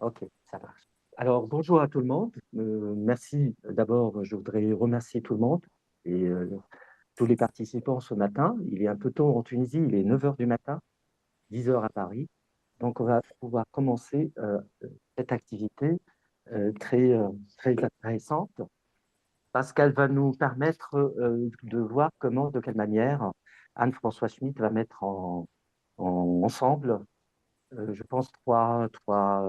Ok, ça marche. Alors, bonjour à tout le monde. Merci. D'abord, je voudrais remercier tout le monde et tous les participants ce matin. Il est un peu tôt en Tunisie, il est 9 heures du matin, 10 heures à Paris. Donc, on va pouvoir commencer cette activité très intéressante parce qu'elle va nous permettre de voir comment, de quelle manière Anne-François Schmitt va mettre ensemble je pense, trois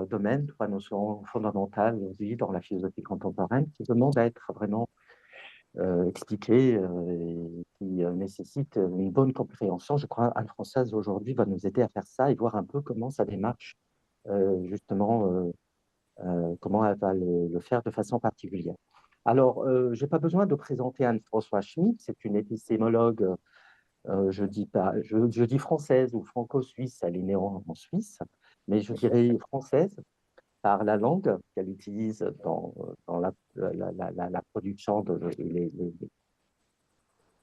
domaines, trois notions fondamentales aujourd'hui dans la philosophie contemporaine qui demandent à être vraiment expliquées et qui nécessitent une bonne compréhension. Je crois Anne-Françoise aujourd'hui va nous aider à faire ça et voir un peu comment ça démarche, justement, comment elle va le faire de façon particulière. Alors, je n'ai pas besoin de présenter Anne-François Schmitt, c'est une épistémologue, je dis française ou franco-suisse, elle est née en Suisse, mais je dirais française par la langue qu'elle utilise dans la production les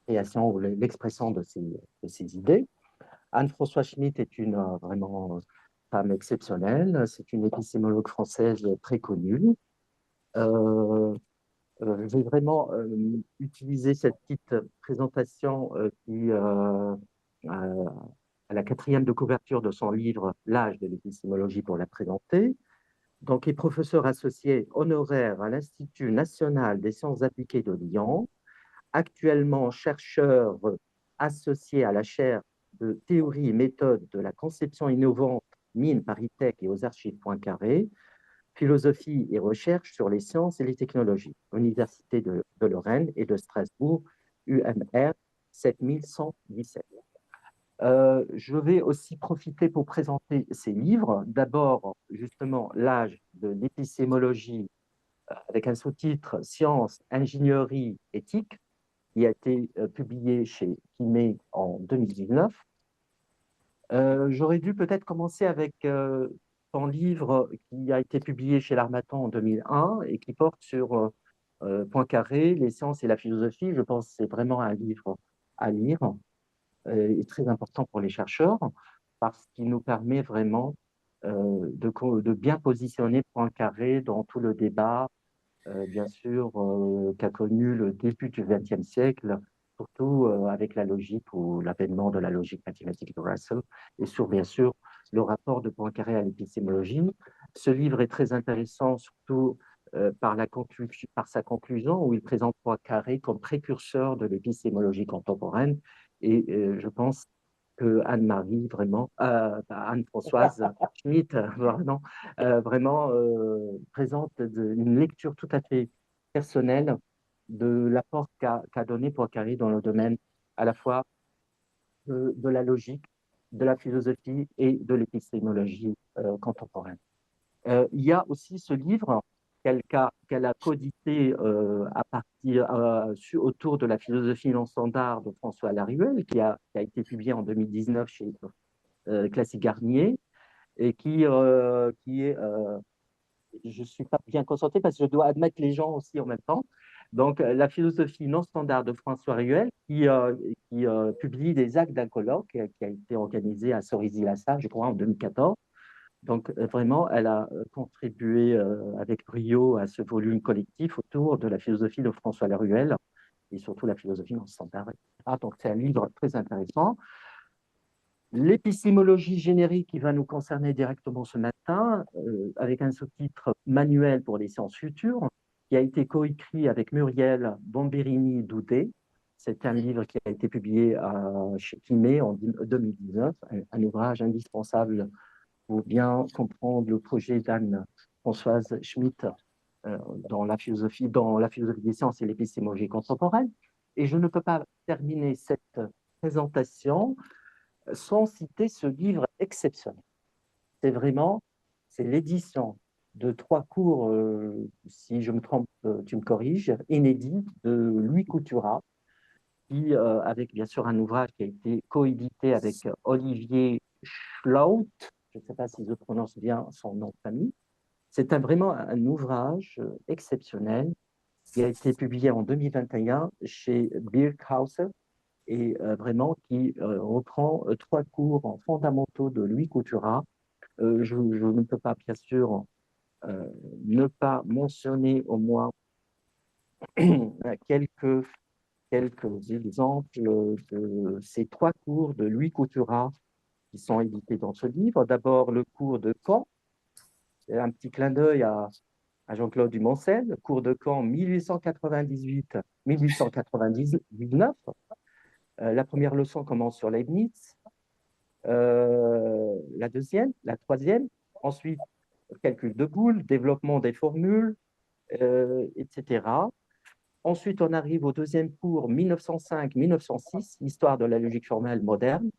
créations ou l'expression de ses idées. Anne-Françoise Schmitt est une vraiment femme exceptionnelle. C'est une épistémologue française très connue. Euh, je vais vraiment utiliser cette petite présentation qui, à la quatrième de couverture de son livre L'âge de l'épistémologie pour la présenter. Donc, est professeur associé honoraire à l'Institut national des sciences appliquées de Lyon, actuellement chercheur associé à la chaire de théorie et méthode de la conception innovante Mines Paris-Tech et aux archives Poincaré, philosophie et recherche sur les sciences et les technologies, Université de Lorraine et de Strasbourg, UMR 7117. Je vais aussi profiter pour présenter ces livres. D'abord, justement, L'âge de l'épistémologie avec un sous-titre Science, ingénierie, éthique, qui a été publié chez Kimé en 2019. J'aurais dû peut-être commencer avec ton livre qui a été publié chez l'Harmattan en 2001 et qui porte sur Poincaré, les sciences et la philosophie. Je pense que c'est vraiment un livre à lire est très important pour les chercheurs parce qu'il nous permet vraiment de bien positionner Poincaré dans tout le débat, bien sûr, qu'a connu le début du XXe siècle, surtout avec la logique ou l'avènement de la logique mathématique de Russell, et sur, bien sûr, le rapport de Poincaré à l'épistémologie. Ce livre est très intéressant, surtout par sa conclusion, où il présente Poincaré comme précurseur de l'épistémologie contemporaine. Et je pense que Anne-Marie, vraiment, Anne-Françoise Schmitt, pardon, vraiment présente une lecture tout à fait personnelle de l'apport qu'a donné Poincaré dans le domaine à la fois de la logique, de la philosophie et de l'épistémologie contemporaine. Il y a aussi ce livre qu'elle a codité à partir, autour de la philosophie non standard de François Laruelle, qui a été publié en 2019 chez Classique Garnier, et qui est, je ne suis pas bien concentré parce que je dois admettre les gens aussi en même temps. Donc, la philosophie non standard de François Ruel, qui publie des actes d'un colloque qui a été organisé à Cerisy-la-Sarre, je crois, en 2014. Donc, vraiment, elle a contribué avec brio à ce volume collectif autour de la philosophie de François Laruelle et surtout la philosophie non standard. Ah, donc, c'est un livre très intéressant. L'épistémologie générique qui va nous concerner directement ce matin, avec un sous-titre Manuel pour les sciences futures, qui a été coécrit avec Muriel Bomberini-Doudé. C'est un livre qui a été publié chez Kimé en 2019, un ouvrage indispensable pour bien comprendre le projet d'Anne-Françoise Schmitt dans la philosophie des sciences et l'épistémologie contemporaine. Et je ne peux pas terminer cette présentation sans citer ce livre exceptionnel. C'est vraiment, c'est l'édition de trois cours, si je me trompe, tu me corriges, inédits de Louis Couturat, qui, avec bien sûr un ouvrage qui a été coédité avec Olivier Schlaut, je ne sais pas si je prononce bien son nom de famille. C'est vraiment un ouvrage exceptionnel qui a été publié en 2021 chez Birkhauser et vraiment qui reprend trois cours fondamentaux de Louis Couturat. Je ne peux pas, bien sûr, ne pas mentionner au moins quelques, quelques exemples de ces trois cours de Louis Couturat qui sont édités dans ce livre. D'abord, le cours de Caen, c'est un petit clin d'œil à Jean-Claude Dumoncel, le cours de Caen 1898-1899. La première leçon commence sur Leibniz, la deuxième, la troisième, ensuite calcul de boules, développement des formules, etc. Ensuite, on arrive au deuxième cours 1905-1906, histoire de la logique formelle moderne.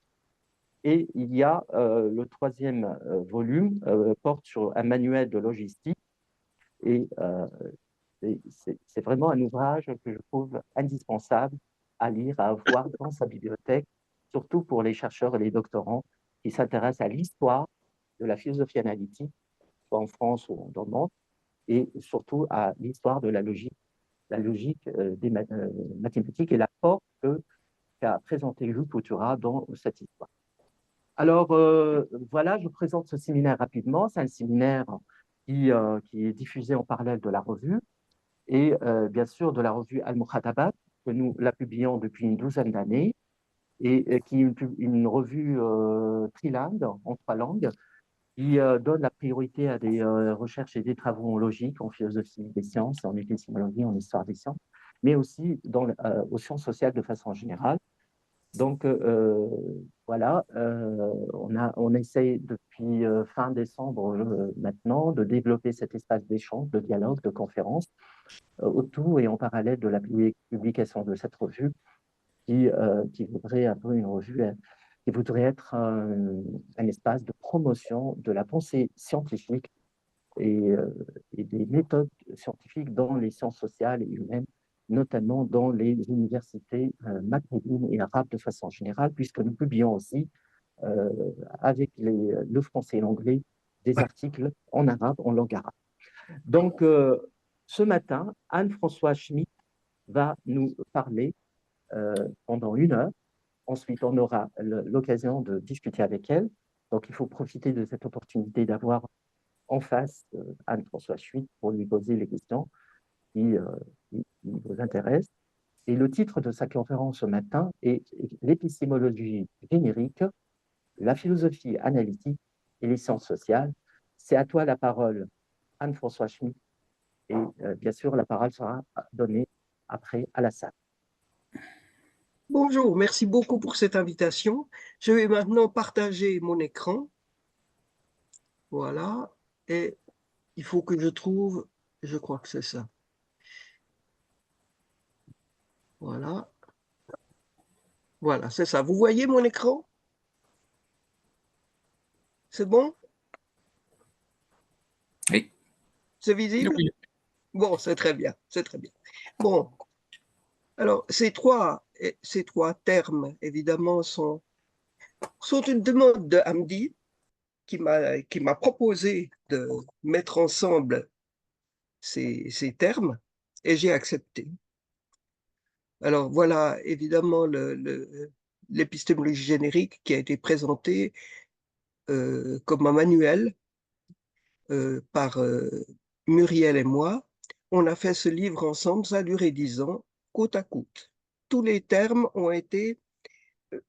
Et il y a le troisième volume, porte sur un manuel de logistique. Et c'est vraiment un ouvrage que je trouve indispensable à lire, à avoir dans sa bibliothèque, surtout pour les chercheurs et les doctorants qui s'intéressent à l'histoire de la philosophie analytique, soit en France ou dans le monde, et surtout à l'histoire de la logique des mathématiques et l'apport qu'a présenté Jules Couturat dans cette histoire. Alors, voilà, je présente ce séminaire rapidement. C'est un séminaire qui est diffusé en parallèle de la revue et bien sûr de la revue Al-Mukhatabat, que nous la publions depuis une douzaine d'années et qui est une revue trilingue, en trois langues, qui donne la priorité à des recherches et des travaux logiques en philosophie des sciences, en épistémologie, en histoire des sciences, mais aussi aux sciences sociales de façon générale. Donc, voilà, on essaye depuis fin décembre maintenant de développer cet espace d'échange, de dialogue, de conférence, autour et en parallèle de la publication de cette revue qui voudrait un peu une revue qui voudrait être un espace de promotion de la pensée scientifique et, et des méthodes scientifiques dans les sciences sociales et humaines, notamment dans les universités maghrébines et arabes de façon générale, puisque nous publions aussi, euh, avec le français et l'anglais, des articles en arabe, en langue arabe. Donc, ce matin, Anne-Françoise Schmitt va nous parler pendant une heure. Ensuite, on aura l'occasion de discuter avec elle. Donc, il faut profiter de cette opportunité d'avoir en face Anne-Françoise Schmitt pour lui poser les questions qui, qui vous intéressent. Et le titre de sa conférence ce matin est l'épistémologie générique, la philosophie analytique et les sciences sociales. C'est à toi la parole, Anne-Françoise Schmitt. Et bien sûr, la parole sera donnée après à la salle. Bonjour, merci beaucoup pour cette invitation. Je vais maintenant partager mon écran. Voilà. Et il faut que je trouve, je crois que c'est ça. Voilà. Voilà, c'est ça. Vous voyez mon écran? C'est bon? Oui. C'est visible? Oui. Bon, c'est très bien, c'est très bien. Bon, alors ces trois termes, évidemment, sont une demande de Hamdi qui m'a proposé de mettre ensemble ces termes et j'ai accepté. Alors voilà, évidemment, l'épistémologie générique qui a été présentée comme un manuel par Muriel et moi. On a fait ce livre ensemble, ça a duré 10 ans, côte à côte. Tous les termes ont été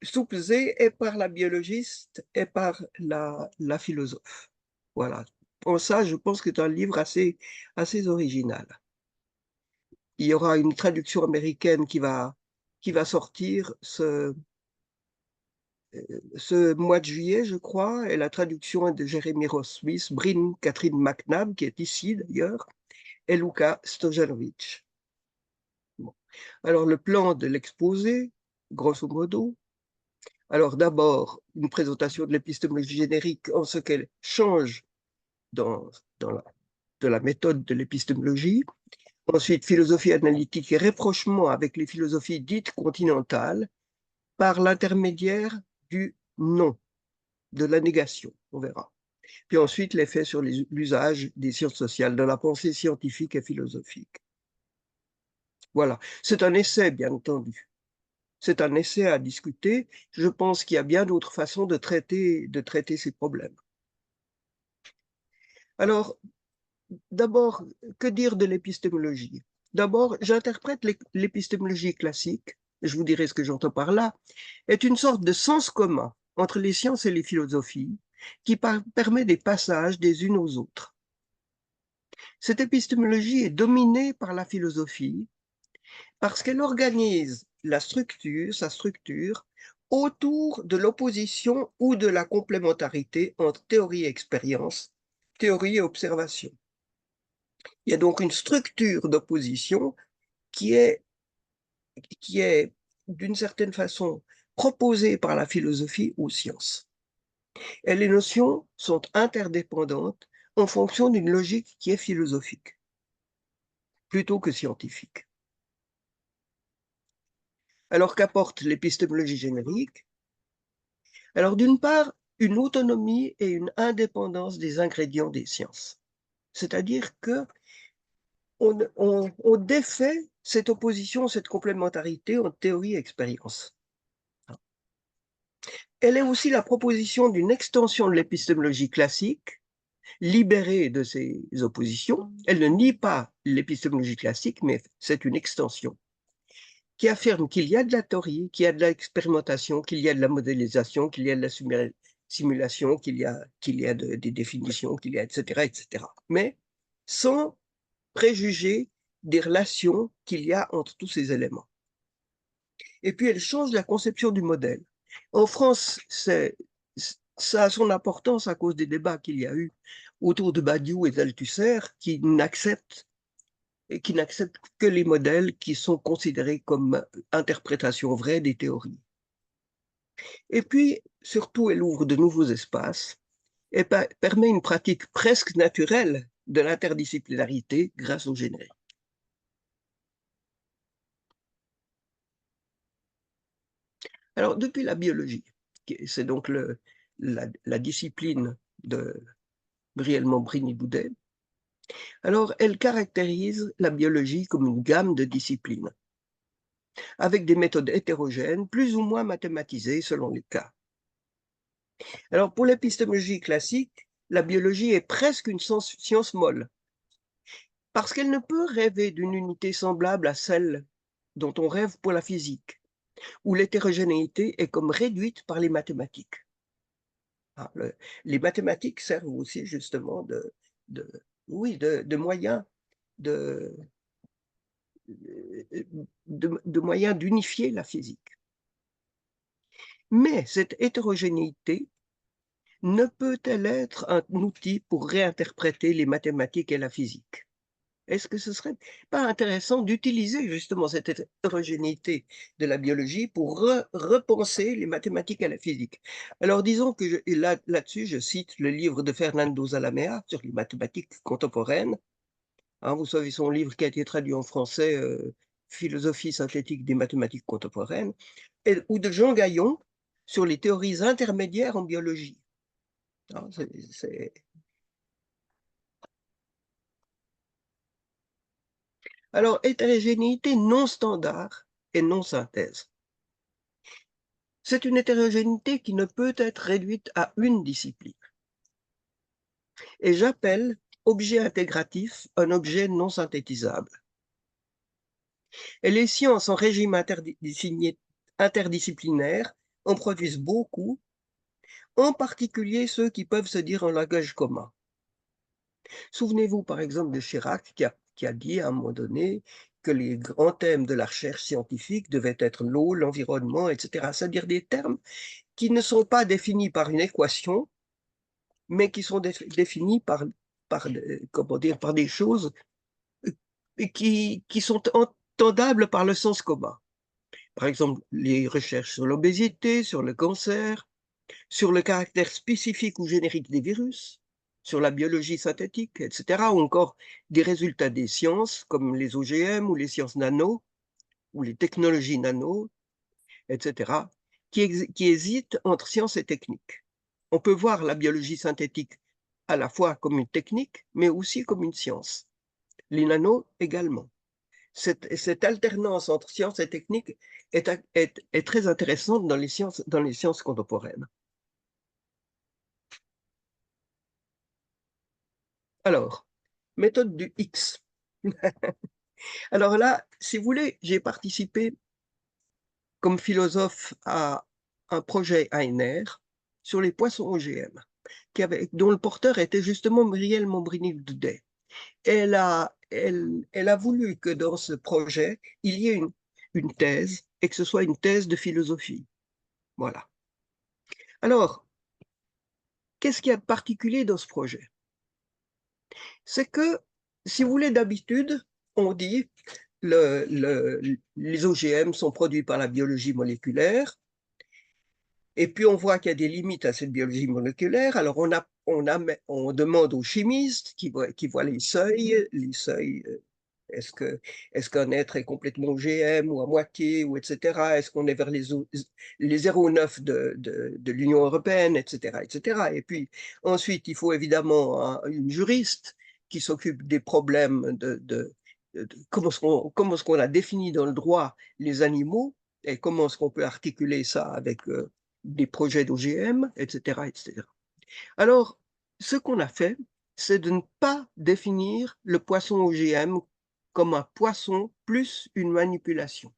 sous-pesés et par la biologiste et par la philosophe. Voilà. Pour ça, je pense que c'est un livre assez original. Il y aura une traduction américaine qui va sortir ce mois de juillet, je crois, et la traduction est de Jérémy Ross-Smith, Bryn Catherine McNabb, qui est ici d'ailleurs, et Luca Stojanovic. Bon. Alors, le plan de l'exposé, grosso modo, alors d'abord, une présentation de l'épistémologie générique en ce qu'elle change de la méthode de l'épistémologie. Ensuite, philosophie analytique et rapprochement avec les philosophies dites continentales par l'intermédiaire du non, de la négation, on verra. Puis ensuite, l'effet sur l'usage des sciences sociales dans la pensée scientifique et philosophique. Voilà, c'est un essai, bien entendu. C'est un essai à discuter. Je pense qu'il y a bien d'autres façons de traiter ces problèmes. Alors, d'abord, que dire de l'épistémologie? D'abord, j'interprète l'épistémologie classique, je vous dirai ce que j'entends par là, est une sorte de sens commun entre les sciences et les philosophies qui permet des passages des unes aux autres. Cette épistémologie est dominée par la philosophie parce qu'elle organise sa structure, autour de l'opposition ou de la complémentarité entre théorie et expérience, théorie et observation. Il y a donc une structure d'opposition qui est d'une certaine façon proposée par la philosophie aux sciences. Et les notions sont interdépendantes en fonction d'une logique qui est philosophique, plutôt que scientifique. Alors qu'apporte l'épistémologie générique? Alors d'une part, une autonomie et une indépendance des ingrédients des sciences. C'est-à-dire que on défait cette opposition, cette complémentarité entre théorie et expérience. Elle est aussi la proposition d'une extension de l'épistémologie classique, libérée de ces oppositions. Elle ne nie pas l'épistémologie classique, mais c'est une extension qui affirme qu'il y a de la théorie, qu'il y a de l'expérimentation, qu'il y a de la modélisation, qu'il y a de la simulation, qu'il y a des définitions, qu'il y a, etc., etc. Mais sans préjuger des relations qu'il y a entre tous ces éléments. Et puis, elle change la conception du modèle. En France, ça a son importance à cause des débats qu'il y a eu autour de Badiou et d'Althusser qui n'acceptent que les modèles qui sont considérés comme interprétations vraies des théories. Et puis, surtout, elle ouvre de nouveaux espaces et permet une pratique presque naturelle de l'interdisciplinarité grâce au générique. Alors, depuis la biologie, c'est donc la discipline de Brielle Montbrine-Boudet, alors elle caractérise la biologie comme une gamme de disciplines, avec des méthodes hétérogènes, plus ou moins mathématisées selon les cas. Alors, pour l'épistémologie classique, la biologie est presque une science molle, parce qu'elle ne peut rêver d'une unité semblable à celle dont on rêve pour la physique, où l'hétérogénéité est comme réduite par les mathématiques. Ah, les mathématiques servent aussi justement de moyens de, de moyens d'unifier la physique. Mais cette hétérogénéité ne peut-elle être un outil pour réinterpréter les mathématiques et la physique? Est-ce que ce ne serait pas intéressant d'utiliser justement cette hétérogénéité de la biologie pour repenser les mathématiques et la physique? Alors disons que là-dessus, je cite le livre de Fernando Zalamea sur les mathématiques contemporaines. Hein, vous savez, son livre qui a été traduit en français, Philosophie synthétique des mathématiques contemporaines, ou de Jean Gaillon sur les théories intermédiaires en biologie. Hein, Alors, hétérogénéité non standard et non synthèse. C'est une hétérogénéité qui ne peut être réduite à une discipline. Et j'appelle objet intégratif un objet non synthétisable. Et les sciences en régime interdisciplinaire en produisent beaucoup, en particulier ceux qui peuvent se dire en langage commun. Souvenez-vous par exemple de Chirac qui a dit à un moment donné que les grands thèmes de la recherche scientifique devaient être l'eau, l'environnement, etc. C'est-à-dire des termes qui ne sont pas définis par une équation, mais qui sont définis comment dire, par des choses qui sont entendables par le sens commun. Par exemple, les recherches sur l'obésité, sur le cancer, sur le caractère spécifique ou générique des virus, sur la biologie synthétique, etc., ou encore des résultats des sciences comme les OGM ou les sciences nano, ou les technologies nano, etc., qui hésitent entre science et technique. On peut voir la biologie synthétique à la fois comme une technique, mais aussi comme une science. Les nanos également. Cette alternance entre science et technique est très intéressante dans les sciences contemporaines. Alors, méthode du X. Alors là, si vous voulez, j'ai participé comme philosophe à un projet ANR sur les poissons OGM, dont le porteur était justement Muriel Mombrini-Doudet. Elle a voulu que dans ce projet, il y ait une thèse et que ce soit une thèse de philosophie. Voilà. Alors, qu'est-ce qu'il y a de particulier dans ce projet? C'est que, si vous voulez, d'habitude, on dit les OGM sont produits par la biologie moléculaire, et puis on voit qu'il y a des limites à cette biologie moléculaire. Alors on demande aux chimistes qui voient les seuils, est-ce qu'un être est complètement OGM ou à moitié, ou etc. Est-ce qu'on est vers les 0,9 de l'Union européenne, etc., etc. Et puis ensuite, il faut évidemment une juriste qui s'occupe des problèmes de comment est-ce qu'on a défini dans le droit les animaux et comment est-ce qu'on peut articuler ça avec des projets d'OGM, etc., etc. Alors, ce qu'on a fait, c'est de ne pas définir le poisson OGM comme un poisson plus une manipulation.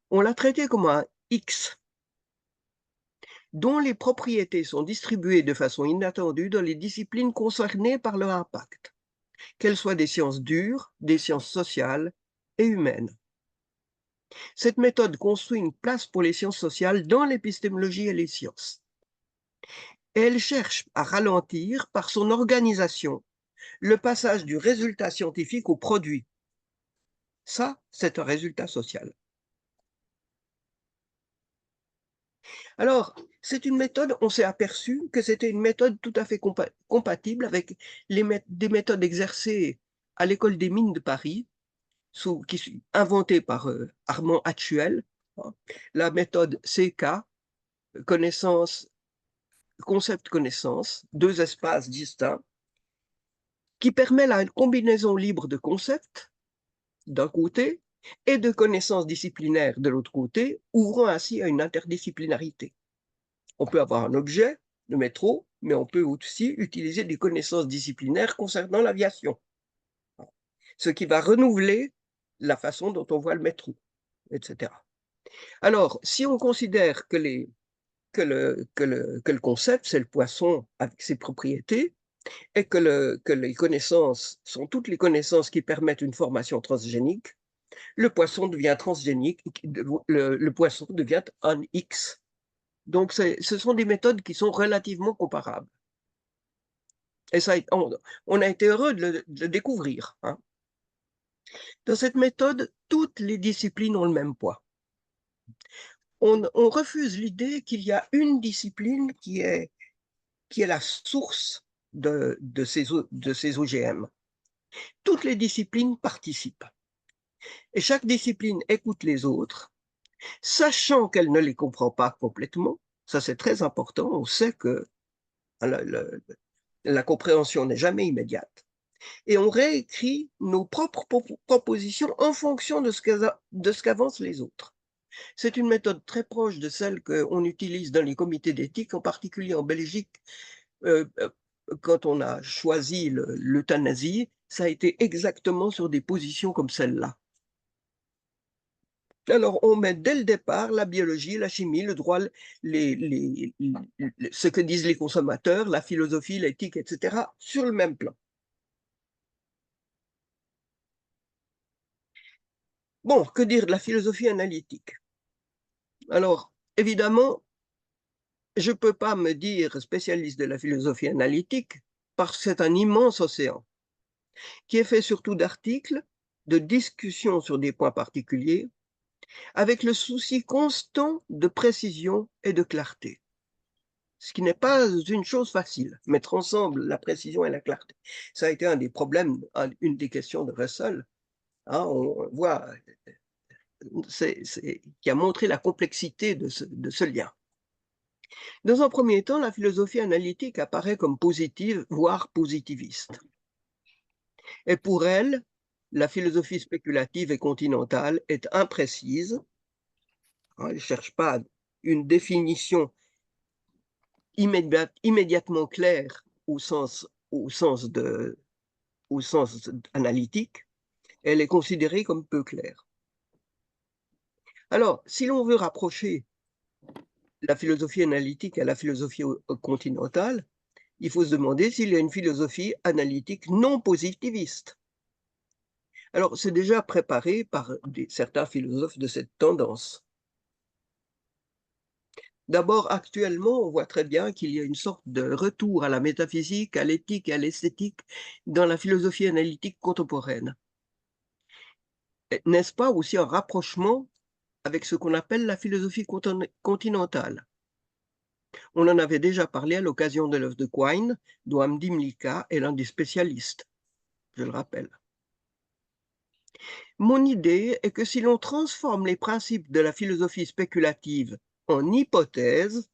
On l'a traité comme un X, dont les propriétés sont distribuées de façon inattendue dans les disciplines concernées par leur impact, qu'elles soient des sciences dures, des sciences sociales et humaines. Cette méthode construit une place pour les sciences sociales dans l'épistémologie et les sciences. Et elle cherche à ralentir, par son organisation, le passage du résultat scientifique au produit. Ça, c'est un résultat social. Alors, c'est une méthode, on s'est aperçu que c'était une méthode tout à fait compatible avec des méthodes exercées à l'école des mines de Paris, inventée par Armand Hatchuel, hein, la méthode CK, connaissance, concept connaissance, 2 espaces distincts, qui permet la combinaison libre de concepts, d'un côté, et de connaissances disciplinaires de l'autre côté, ouvrant ainsi à une interdisciplinarité. On peut avoir un objet, le métro, mais on peut aussi utiliser des connaissances disciplinaires concernant l'aviation, ce qui va renouveler la façon dont on voit le métro, etc. Alors, si on considère que le concept, c'est le poisson avec ses propriétés, et que les connaissances sont toutes les connaissances qui permettent une formation transgénique, le poisson devient transgénique, le poisson devient un X. Donc, ce sont des méthodes qui sont relativement comparables. Et ça, on a été heureux de le découvrir, hein. Dans cette méthode, toutes les disciplines ont le même poids. On refuse l'idée qu'il y a une discipline qui est la source de ces OGM. Toutes les disciplines participent. Et chaque discipline écoute les autres, sachant qu'elle ne les comprend pas complètement. Ça, c'est très important. On sait que la compréhension n'est jamais immédiate. Et on réécrit nos propres propositions en fonction de ce qu'avancent les autres. C'est une méthode très proche de celle qu'on utilise dans les comités d'éthique, en particulier en Belgique. Quand on a choisi l'euthanasie, ça a été exactement sur des positions comme celle-là. Alors, on met dès le départ la biologie, la chimie, le droit, ce que disent les consommateurs, la philosophie, l'éthique, etc., sur le même plan. Bon, que dire de la philosophie analytique? Alors, évidemment, je ne peux pas me dire spécialiste de la philosophie analytique parce que c'est un immense océan qui est fait surtout d'articles, de discussions sur des points particuliers, avec le souci constant de précision et de clarté. Ce qui n'est pas une chose facile, mettre ensemble la précision et la clarté. Ça a été un des problèmes, une des questions de Russell. Hein, on voit, qui a montré la complexité de ce lien. Dans un premier temps, la philosophie analytique apparaît comme positive, voire positiviste. Et pour elle, la philosophie spéculative et continentale est imprécise. Elle ne cherche pas une définition immédiatement claire au sens au sens analytique, elle est considérée comme peu claire. Alors, si l'on veut rapprocher la philosophie analytique à la philosophie continentale, il faut se demander s'il y a une philosophie analytique non positiviste. Alors, c'est déjà préparé par certains philosophes de cette tendance. D'abord, actuellement, on voit très bien qu'il y a une sorte de retour à la métaphysique, à l'éthique et à l'esthétique dans la philosophie analytique contemporaine. N'est-ce pas aussi un rapprochement avec ce qu'on appelle la philosophie continentale? On en avait déjà parlé à l'occasion de l'œuvre de Quine, dont Hamdi Mlika est l'un des spécialistes, je le rappelle. Mon idée est que si l'on transforme les principes de la philosophie spéculative en hypothèses,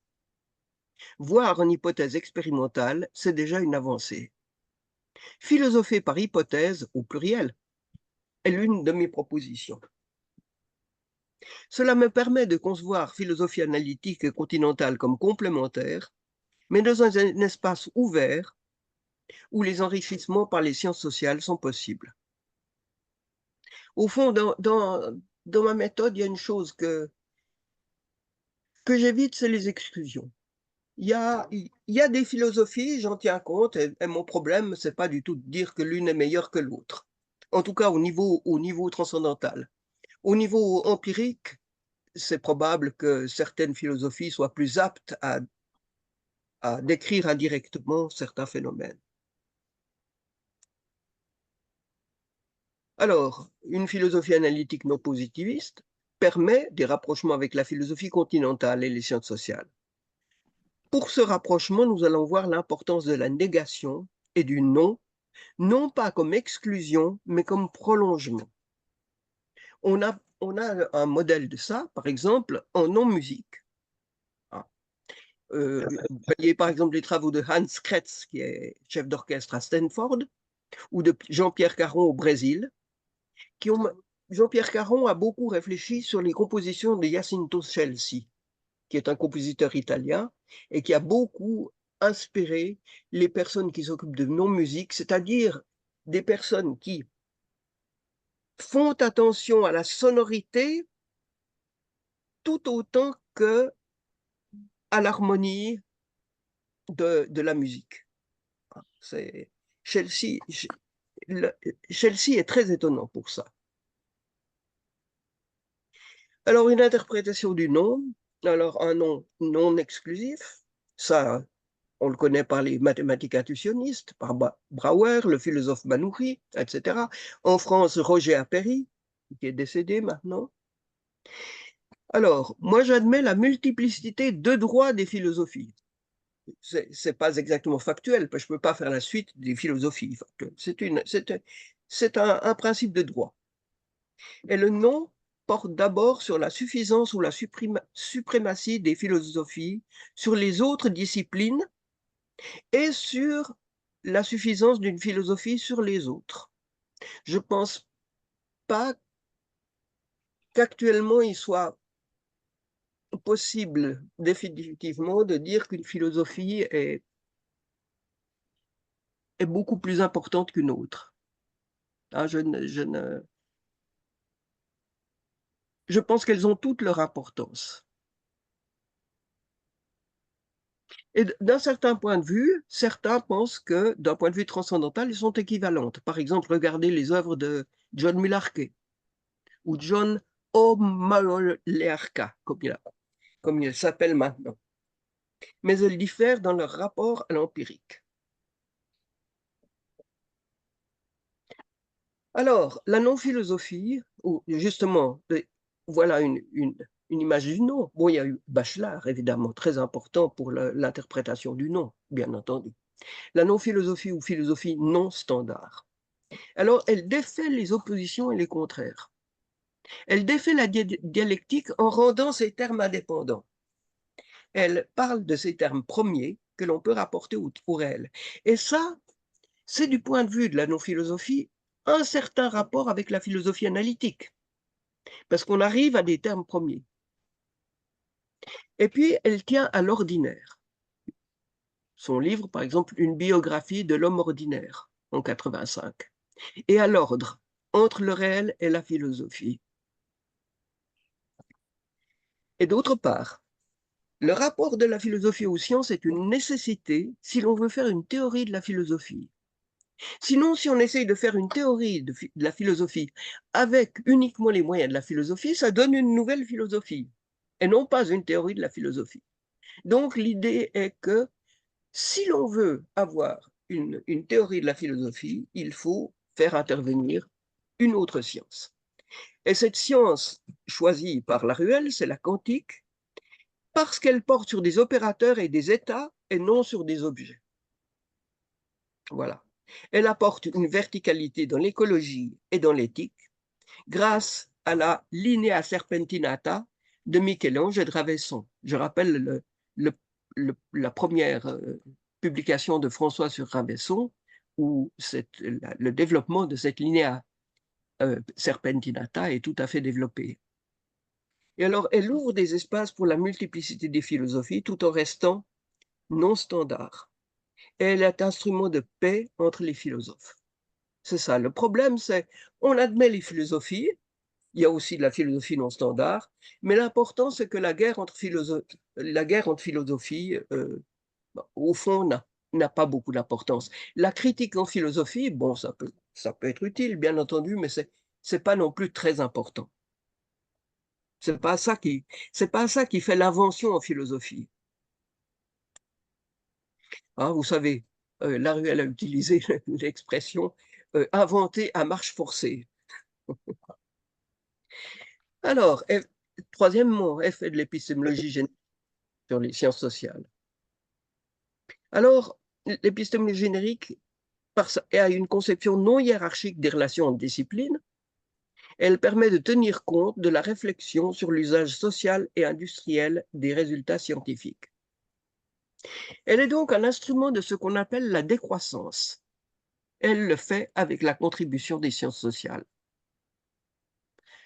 voire en hypothèse expérimentale, c'est déjà une avancée. Philosopher par hypothèse, au pluriel, est l'une de mes propositions. Cela me permet de concevoir philosophie analytique et continentale comme complémentaires, mais dans un espace ouvert où les enrichissements par les sciences sociales sont possibles. Au fond, dans ma méthode, il y a une chose que j'évite, c'est les exclusions. Il y a des philosophies, j'en tiens compte, et mon problème, c'est pas du tout de dire que l'une est meilleure que l'autre. En tout cas, au niveau transcendantal. Au niveau empirique, c'est probable que certaines philosophies soient plus aptes à décrire indirectement certains phénomènes. Alors, une philosophie analytique non positiviste permet des rapprochements avec la philosophie continentale et les sciences sociales. Pour ce rapprochement, nous allons voir l'importance de la négation et du non, non pas comme exclusion, mais comme prolongement. On a un modèle de ça, par exemple, en non-musique. Vous voyez par exemple les travaux de Hans Kretz, qui est chef d'orchestre à Stanford, ou de Jean-Pierre Caron au Brésil. Jean-Pierre Caron a beaucoup réfléchi sur les compositions de Jacinto Scelsi, qui est un compositeur italien, et qui a beaucoup inspiré les personnes qui s'occupent de non-musique, c'est-à-dire des personnes qui font attention à la sonorité tout autant que à l'harmonie de la musique. Chelsea est très étonnant pour ça. Alors, une interprétation du nom, alors un nom non exclusif, ça, on le connaît par les mathématiques intuitionnistes, par Brouwer, le philosophe Manoury, etc. En France, Roger Appéry, qui est décédé maintenant. Alors, moi, j'admets la multiplicité de droits des philosophies. C'est pas exactement factuel, parce que je ne peux pas faire la suite des philosophies. C'est un principe de droit. Et le nom porte d'abord sur la suffisance ou la suprématie des philosophies sur les autres disciplines et sur la suffisance d'une philosophie sur les autres. Je ne pense pas qu'actuellement il soit possible définitivement de dire qu'une philosophie est beaucoup plus importante qu'une autre. Je pense qu'elles ont toutes leur importance. Et d'un certain point de vue, certains pensent que, d'un point de vue transcendantal, elles sont équivalentes. Par exemple, regardez les œuvres de John Mularkey ou John O'Malleyarka, comme il s'appelle maintenant. Mais elles diffèrent dans leur rapport à l'empirique. Alors, la non-philosophie, ou justement, voilà une image du nom. Bon, il y a eu Bachelard, évidemment, très important pour l'interprétation du nom, bien entendu. La non-philosophie ou philosophie non standard. Alors, elle défait les oppositions et les contraires. Elle défait la dialectique en rendant ces termes indépendants. Elle parle de ces termes premiers que l'on peut rapporter au réel. Et ça, c'est du point de vue de la non-philosophie un certain rapport avec la philosophie analytique, parce qu'on arrive à des termes premiers. Et puis, elle tient à l'ordinaire. son livre, par exemple, Une biographie de l'homme ordinaire, en 85. Et à l'ordre, entre le réel et la philosophie. Et d'autre part, le rapport de la philosophie aux sciences est une nécessité si l'on veut faire une théorie de la philosophie. Sinon, si on essaye de faire une théorie de la philosophie avec uniquement les moyens de la philosophie, ça donne une nouvelle philosophie et non pas une théorie de la philosophie. Donc, l'idée est que si l'on veut avoir une théorie de la philosophie, il faut faire intervenir une autre science. Et cette science choisie par Laruelle, c'est la quantique, parce qu'elle porte sur des opérateurs et des états et non sur des objets. Voilà. Elle apporte une verticalité dans l'écologie et dans l'éthique grâce à la Linea Serpentinata de Michel-Ange et de Ravesson. Je rappelle la première publication de François sur Ravesson, où le développement de cette Linea Serpentinata est tout à fait développé. Et alors, elle ouvre des espaces pour la multiplicité des philosophies tout en restant non standard. Et elle est instrument de paix entre les philosophes. C'est ça. Le problème, c'est on admet les philosophies, il y a aussi de la philosophie non standard, mais l'important, c'est que la guerre entre philosophies, au fond, n'a pas beaucoup d'importance. La critique en philosophie, bon, ça peut être utile, bien entendu, mais c'est pas non plus très important. C'est pas ça qui fait l'invention en philosophie. Hein, vous savez, Laruelle a utilisé l'expression inventer à marche forcée. Alors, troisièmement, effet de l'épistémologie générique sur les sciences sociales. Alors, l'épistémologie générique a une conception non hiérarchique des relations entre disciplines. Elle permet de tenir compte de la réflexion sur l'usage social et industriel des résultats scientifiques. Elle est donc un instrument de ce qu'on appelle la décroissance. Elle le fait avec la contribution des sciences sociales.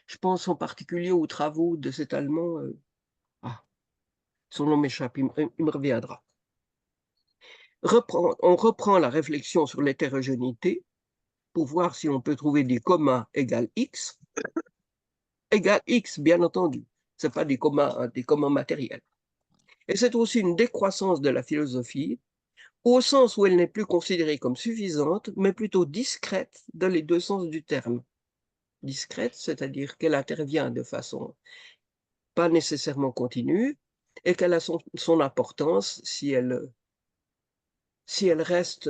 Je pense en particulier aux travaux de cet Allemand, son nom m'échappe, il me reviendra. On reprend la réflexion sur l'hétérogénéité pour voir si on peut trouver des communs égale X, bien entendu. Ce n'est pas des communs matériels. Et c'est aussi une décroissance de la philosophie, au sens où elle n'est plus considérée comme suffisante, mais plutôt discrète dans les deux sens du terme. Discrète, c'est-à-dire qu'elle intervient de façon pas nécessairement continue et qu'elle a son importance si elle reste,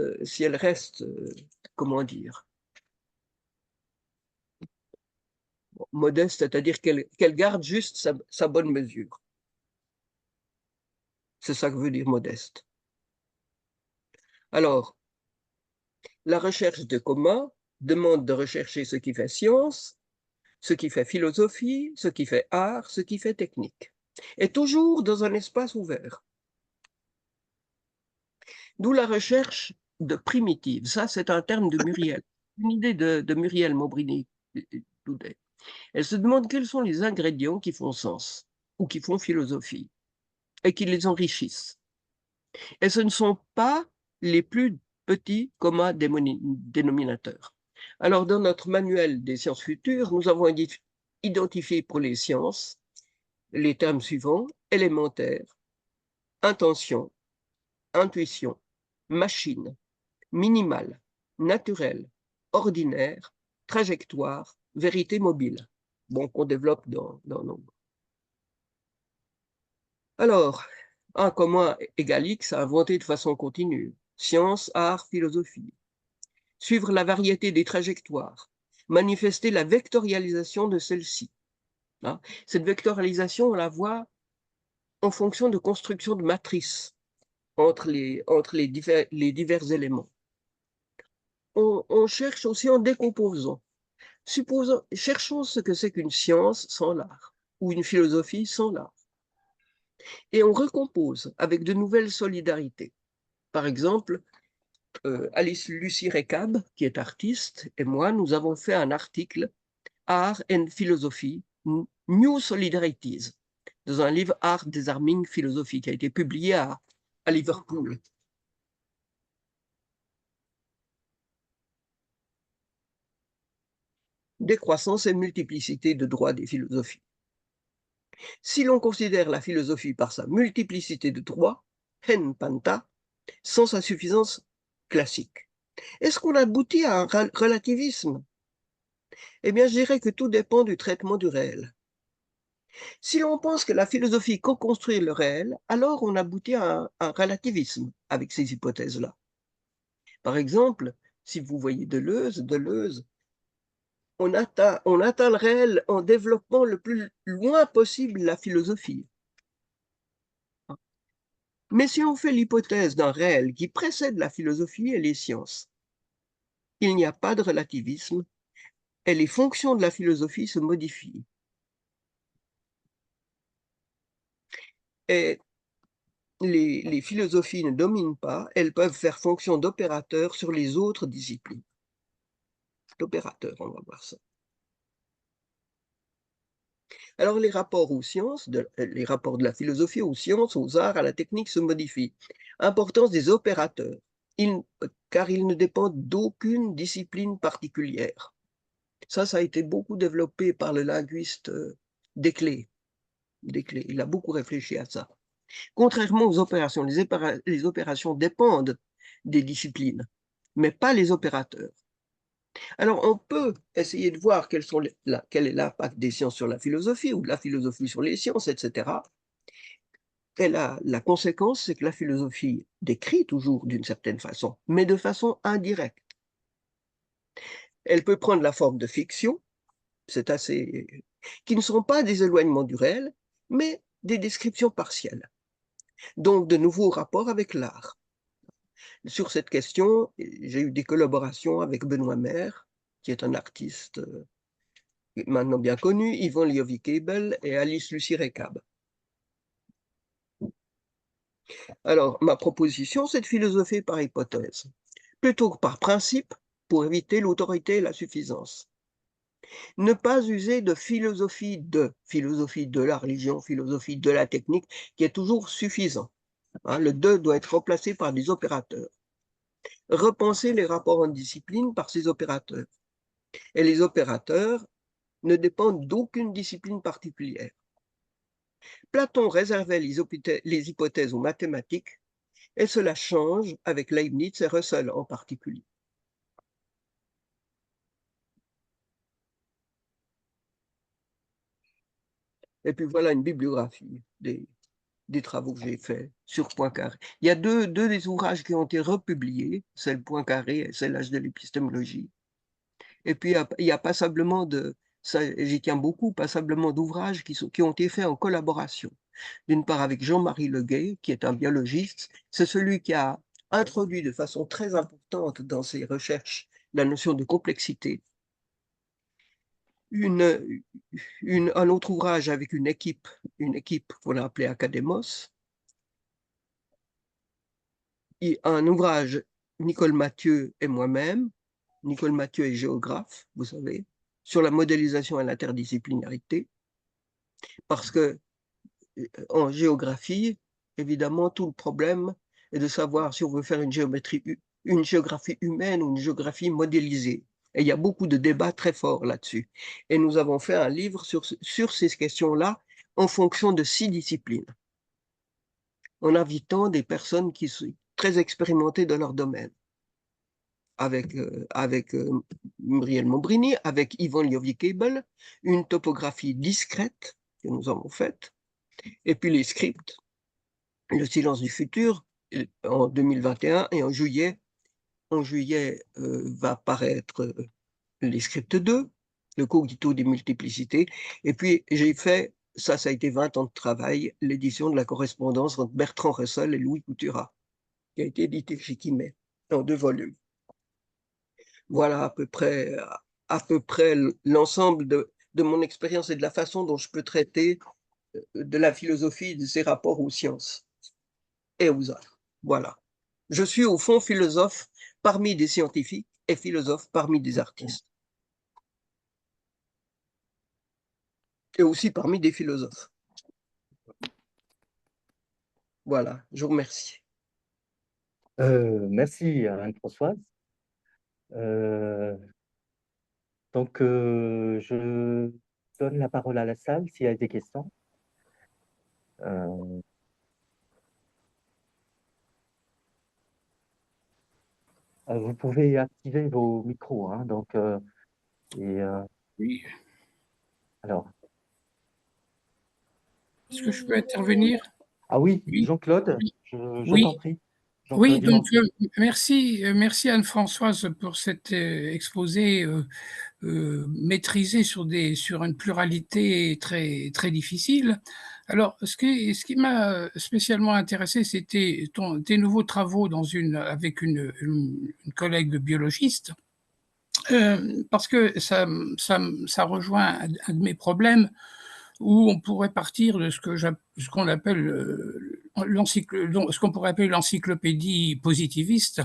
comment dire, modeste, c'est-à-dire qu'elle garde juste sa bonne mesure. C'est ça que veut dire modeste. Alors, la recherche de commun demande de rechercher ce qui fait science, ce qui fait philosophie, ce qui fait art, ce qui fait technique. Et toujours dans un espace ouvert. D'où la recherche de primitive. Ça, c'est un terme de Muriel. Une idée de Muriel Maubrini-Doudet. Elle se demande quels sont les ingrédients qui font sens ou qui font philosophie et qui les enrichissent. Et ce ne sont pas les plus petits communs dénominateurs. Alors, dans notre manuel des sciences futures, nous avons identifié pour les sciences les termes suivants: élémentaire, intention, intuition, machine, minimal, naturel, ordinaire, trajectoire, vérité mobile. Bon, qu'on développe dans nos... Alors, un commun égale X à inventer de façon continue. Science, art, philosophie. Suivre la variété des trajectoires. Manifester la vectorialisation de celle-ci. Hein? Cette vectorialisation, on la voit en fonction de construction de matrices entre les divers éléments. On cherche aussi en décomposant. Cherchons ce que c'est qu'une science sans l'art ou une philosophie sans l'art. Et on recompose avec de nouvelles solidarités. Par exemple, Alice Lucie Recab, qui est artiste, et moi, nous avons fait un article Art and Philosophy, New Solidarities, dans un livre Art Disarming Philosophy, qui a été publié à Liverpool. décroissance et multiplicité de droits des philosophies. Si l'on considère la philosophie par sa multiplicité de droits, hen panta, sans sa suffisance classique, est-ce qu'on aboutit à un relativisme? Eh bien, je dirais que tout dépend du traitement du réel. Si l'on pense que la philosophie co-construit le réel, alors on aboutit à un relativisme avec ces hypothèses-là. Par exemple, si vous voyez Deleuze, on atteint le réel en développant le plus loin possible la philosophie. Mais si on fait l'hypothèse d'un réel qui précède la philosophie et les sciences, il n'y a pas de relativisme et les fonctions de la philosophie se modifient. Et les philosophies ne dominent pas, elles peuvent faire fonction d'opérateur sur les autres disciplines. D'opérateur, on va voir ça. Alors les rapports aux sciences, les rapports de la philosophie aux sciences, aux arts, à la technique se modifient. Importance des opérateurs, car ils ne dépendent d'aucune discipline particulière. Ça a été beaucoup développé par le linguiste Desclée. Il a beaucoup réfléchi à ça. Contrairement aux opérations, les opérations dépendent des disciplines, mais pas les opérateurs. Alors, on peut essayer de voir quel est l'impact des sciences sur la philosophie ou de la philosophie sur les sciences, etc. Et la conséquence, c'est que la philosophie décrit toujours d'une certaine façon, mais de façon indirecte. Elle peut prendre la forme de fiction, qui ne sont pas des éloignements du réel, mais des descriptions partielles. Donc, de nouveaux rapports avec l'art. Sur cette question, j'ai eu des collaborations avec Benoît Maire, qui est un artiste maintenant bien connu, Yvan Liovi-Keibel et Alice Lucie Recab. Alors, ma proposition, c'est de philosopher par hypothèse, plutôt que par principe, pour éviter l'autorité et la suffisance. Ne pas user de philosophie de la religion, philosophie de la technique, qui est toujours suffisant. Hein, le de doit être remplacé par des opérateurs. Repenser les rapports en discipline par ces opérateurs. Et les opérateurs ne dépendent d'aucune discipline particulière. Platon réservait les hypothèses aux mathématiques, et cela change avec Leibniz et Russell en particulier. Et puis voilà une bibliographie des travaux que j'ai faits sur Poincaré. Il y a deux des ouvrages qui ont été republiés, c'est le Poincaré et c'est l'âge de l'épistémologie. Et puis il y a passablement j'y tiens beaucoup, passablement d'ouvrages qui ont été faits en collaboration. D'une part avec Jean-Marie Leguet, qui est un biologiste, c'est celui qui a introduit de façon très importante dans ses recherches la notion de complexité. Un autre ouvrage avec une équipe qu'on a appelée Academos, et un ouvrage, Nicole Mathieu et moi-même, Nicole Mathieu est géographe, vous savez, sur la modélisation et l'interdisciplinarité, parce que en géographie, évidemment, tout le problème est de savoir si on veut faire une géographie humaine ou une géographie modélisée. Et il y a beaucoup de débats très forts là-dessus. Et nous avons fait un livre sur ces questions-là en fonction de 6 disciplines, en invitant des personnes qui sont très expérimentées dans leur domaine, avec Muriel Mombrini, avec Yvan Liovi-Keibel, une topographie discrète que nous avons faite, et puis les scripts, Le silence du futur, en 2021, et en juillet va paraître les scripts 2, le cogito des multiplicités, et puis j'ai fait, ça a été 20 ans de travail, l'édition de la correspondance entre Bertrand Russell et Louis Couturat, qui a été édité chez Quimet, en 2 volumes. Voilà à peu près l'ensemble de mon expérience et de la façon dont je peux traiter de la philosophie et de ses rapports aux sciences et aux arts. Voilà. Je suis au fond philosophe parmi des scientifiques et philosophe parmi des artistes. Et aussi parmi des philosophes. Voilà, je vous remercie. Merci Anne-Françoise. Donc, je donne la parole à la salle s'il y a des questions. Euh, Vous pouvez activer vos micros, hein, donc, et, Oui. alors, Est-ce que je peux intervenir? ah oui, Oui. Jean-Claude, je Oui. t'en prie. Oui, Jean-Claude donc Dumontier. merci Anne-Françoise pour cet exposé maîtrisé sur une pluralité très, très difficile. Alors, ce qui m'a spécialement intéressé, c'était tes nouveaux travaux avec une collègue biologiste, parce que ça rejoint un de mes problèmes où on pourrait partir de ce qu'on appelle ce qu'on pourrait appeler l'encyclopédie positiviste,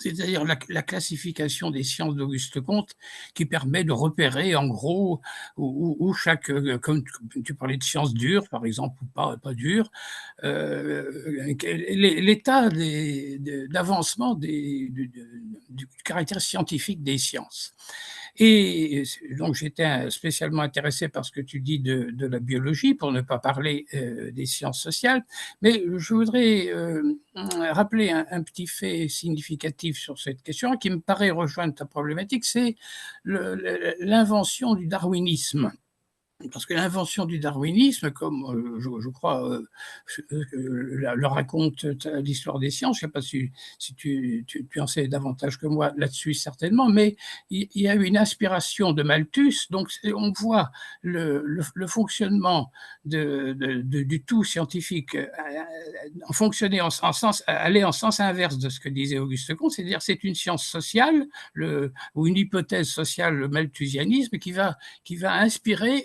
c'est-à-dire la classification des sciences d'Auguste Comte, qui permet de repérer en gros où chaque, comme tu parlais de sciences dures par exemple, ou pas dures, l'état d'avancement du caractère scientifique des sciences. Et donc j'étais spécialement intéressé par ce que tu dis de la biologie, pour ne pas parler des sciences sociales, mais je voudrais rappeler un petit fait significatif sur cette question qui me paraît rejoindre ta problématique, c'est l'invention du darwinisme. Parce que l'invention du darwinisme, comme je crois le raconte l'histoire des sciences, je ne sais pas si tu en sais davantage que moi là-dessus certainement, mais il y a eu une inspiration de Malthus, donc on voit le fonctionnement du tout scientifique aller en sens inverse de ce que disait Auguste Comte, c'est-à-dire c'est une science sociale ou une hypothèse sociale, le malthusianisme, qui va inspirer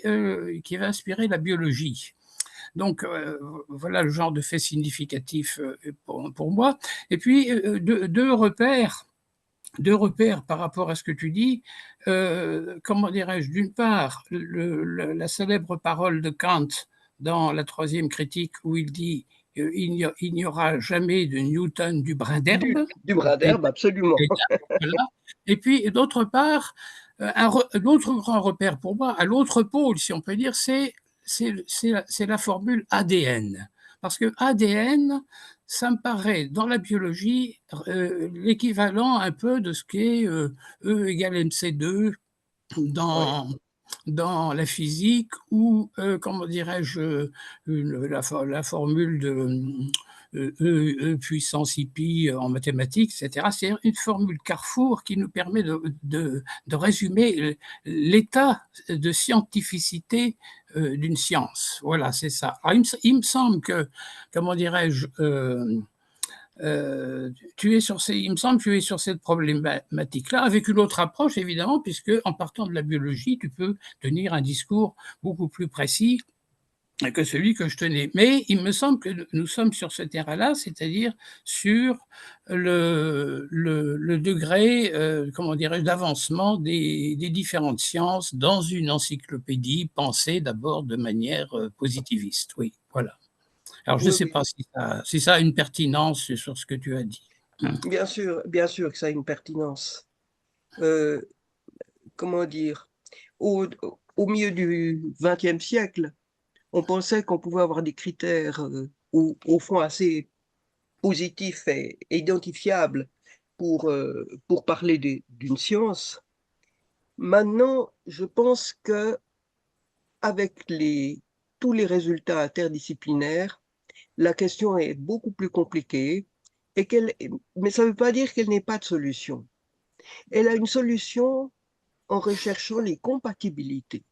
la biologie. Donc voilà le genre de fait significatif pour moi. Et puis deux repères par rapport à ce que tu dis. Comment dirais-je? D'une part, la célèbre parole de Kant dans la troisième critique où il dit il n'y aura jamais de Newton du brin d'herbe. Du bras d'herbe, absolument. Voilà. Et puis, d'autre part, l'autre grand repère pour moi, à l'autre pôle, si on peut dire, c'est la formule ADN. Parce que ADN, ça me paraît, dans la biologie, l'équivalent un peu de ce qu'est E égale MC2 Oui. dans la physique, ou, comment dirais-je, la formule de E puissance pi en mathématiques, etc. C'est une formule Carrefour qui nous permet de résumer l'état de scientificité d'une science. Voilà, c'est ça. Alors, il me semble que, comment dirais-je, il me semble que tu es sur cette problématique-là, avec une autre approche, évidemment, puisque en partant de la biologie, tu peux tenir un discours beaucoup plus précis que celui que je tenais. Mais il me semble que nous sommes sur ce terrain-là, c'est-à-dire sur le degré, comment dirais-je, d'avancement des différentes sciences dans une encyclopédie pensée d'abord de manière positiviste. Oui, voilà. Alors, je ne Oui, sais oui. pas si ça a une pertinence sur ce que tu as dit. Bien sûr que ça a une pertinence. Euh, comment dire, au milieu du XXe siècle, on pensait qu'on pouvait avoir des critères au fond assez positifs et identifiables pour parler d'une science. Maintenant, je pense que avec tous les résultats interdisciplinaires, la question est beaucoup plus compliquée, mais ça ne veut pas dire qu'elle n'ait pas de solution. Elle a une solution en recherchant les compatibilités.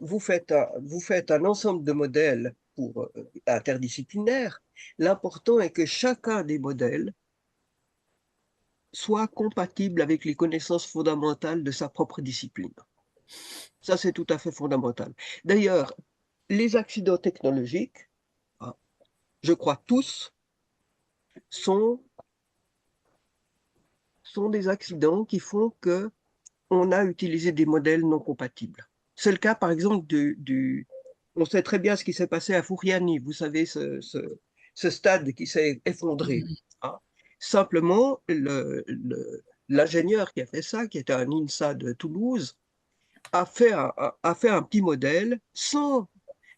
Vous faites un ensemble de modèles interdisciplinaires. L'important est que chacun des modèles soit compatible avec les connaissances fondamentales de sa propre discipline. Ça, c'est tout à fait fondamental. D'ailleurs, les accidents technologiques, hein, je crois tous, sont, sont des accidents qui font que on a utilisé des modèles non compatibles. C'est le cas, par exemple, on sait très bien ce qui s'est passé à Fouriani, vous savez, ce stade qui s'est effondré. Hein. Simplement, l'ingénieur qui a fait ça, qui était un INSA de Toulouse, a fait un petit modèle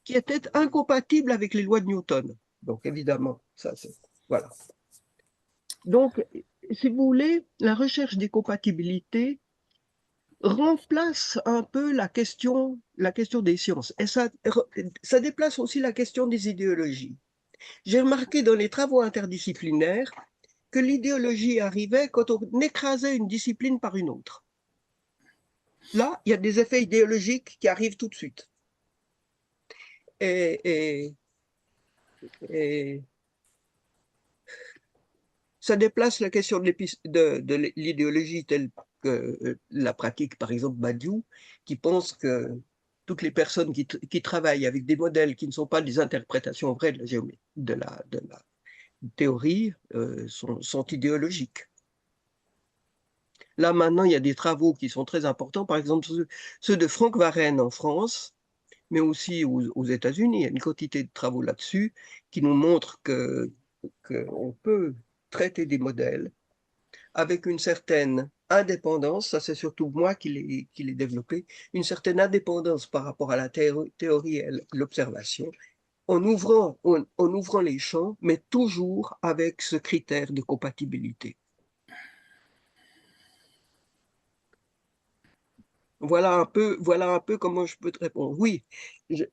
qui était incompatible avec les lois de Newton. Donc, évidemment, ça, c'est... Voilà. Donc, si vous voulez, la recherche des compatibilités remplace un peu la question des sciences. Et ça déplace aussi la question des idéologies. J'ai remarqué dans les travaux interdisciplinaires que l'idéologie arrivait quand on écrasait une discipline par une autre. Là, il y a des effets idéologiques qui arrivent tout de suite. Et ça déplace la question de l'idéologie telle que la pratique, par exemple, Badiou, qui pense que toutes les personnes qui travaillent avec des modèles qui ne sont pas des interprétations vraies de la théorie sont idéologiques. Là, maintenant, il y a des travaux qui sont très importants, par exemple ceux de Franck Varenne en France, mais aussi aux États-Unis. Il y a une quantité de travaux là-dessus qui nous montrent qu'on peut traiter des modèles avec une certaine indépendance, ça c'est surtout moi qui l'ai développé, une certaine indépendance par rapport à la théorie et l'observation, en ouvrant les champs, mais toujours avec ce critère de compatibilité. Voilà un peu comment je peux te répondre. Oui, il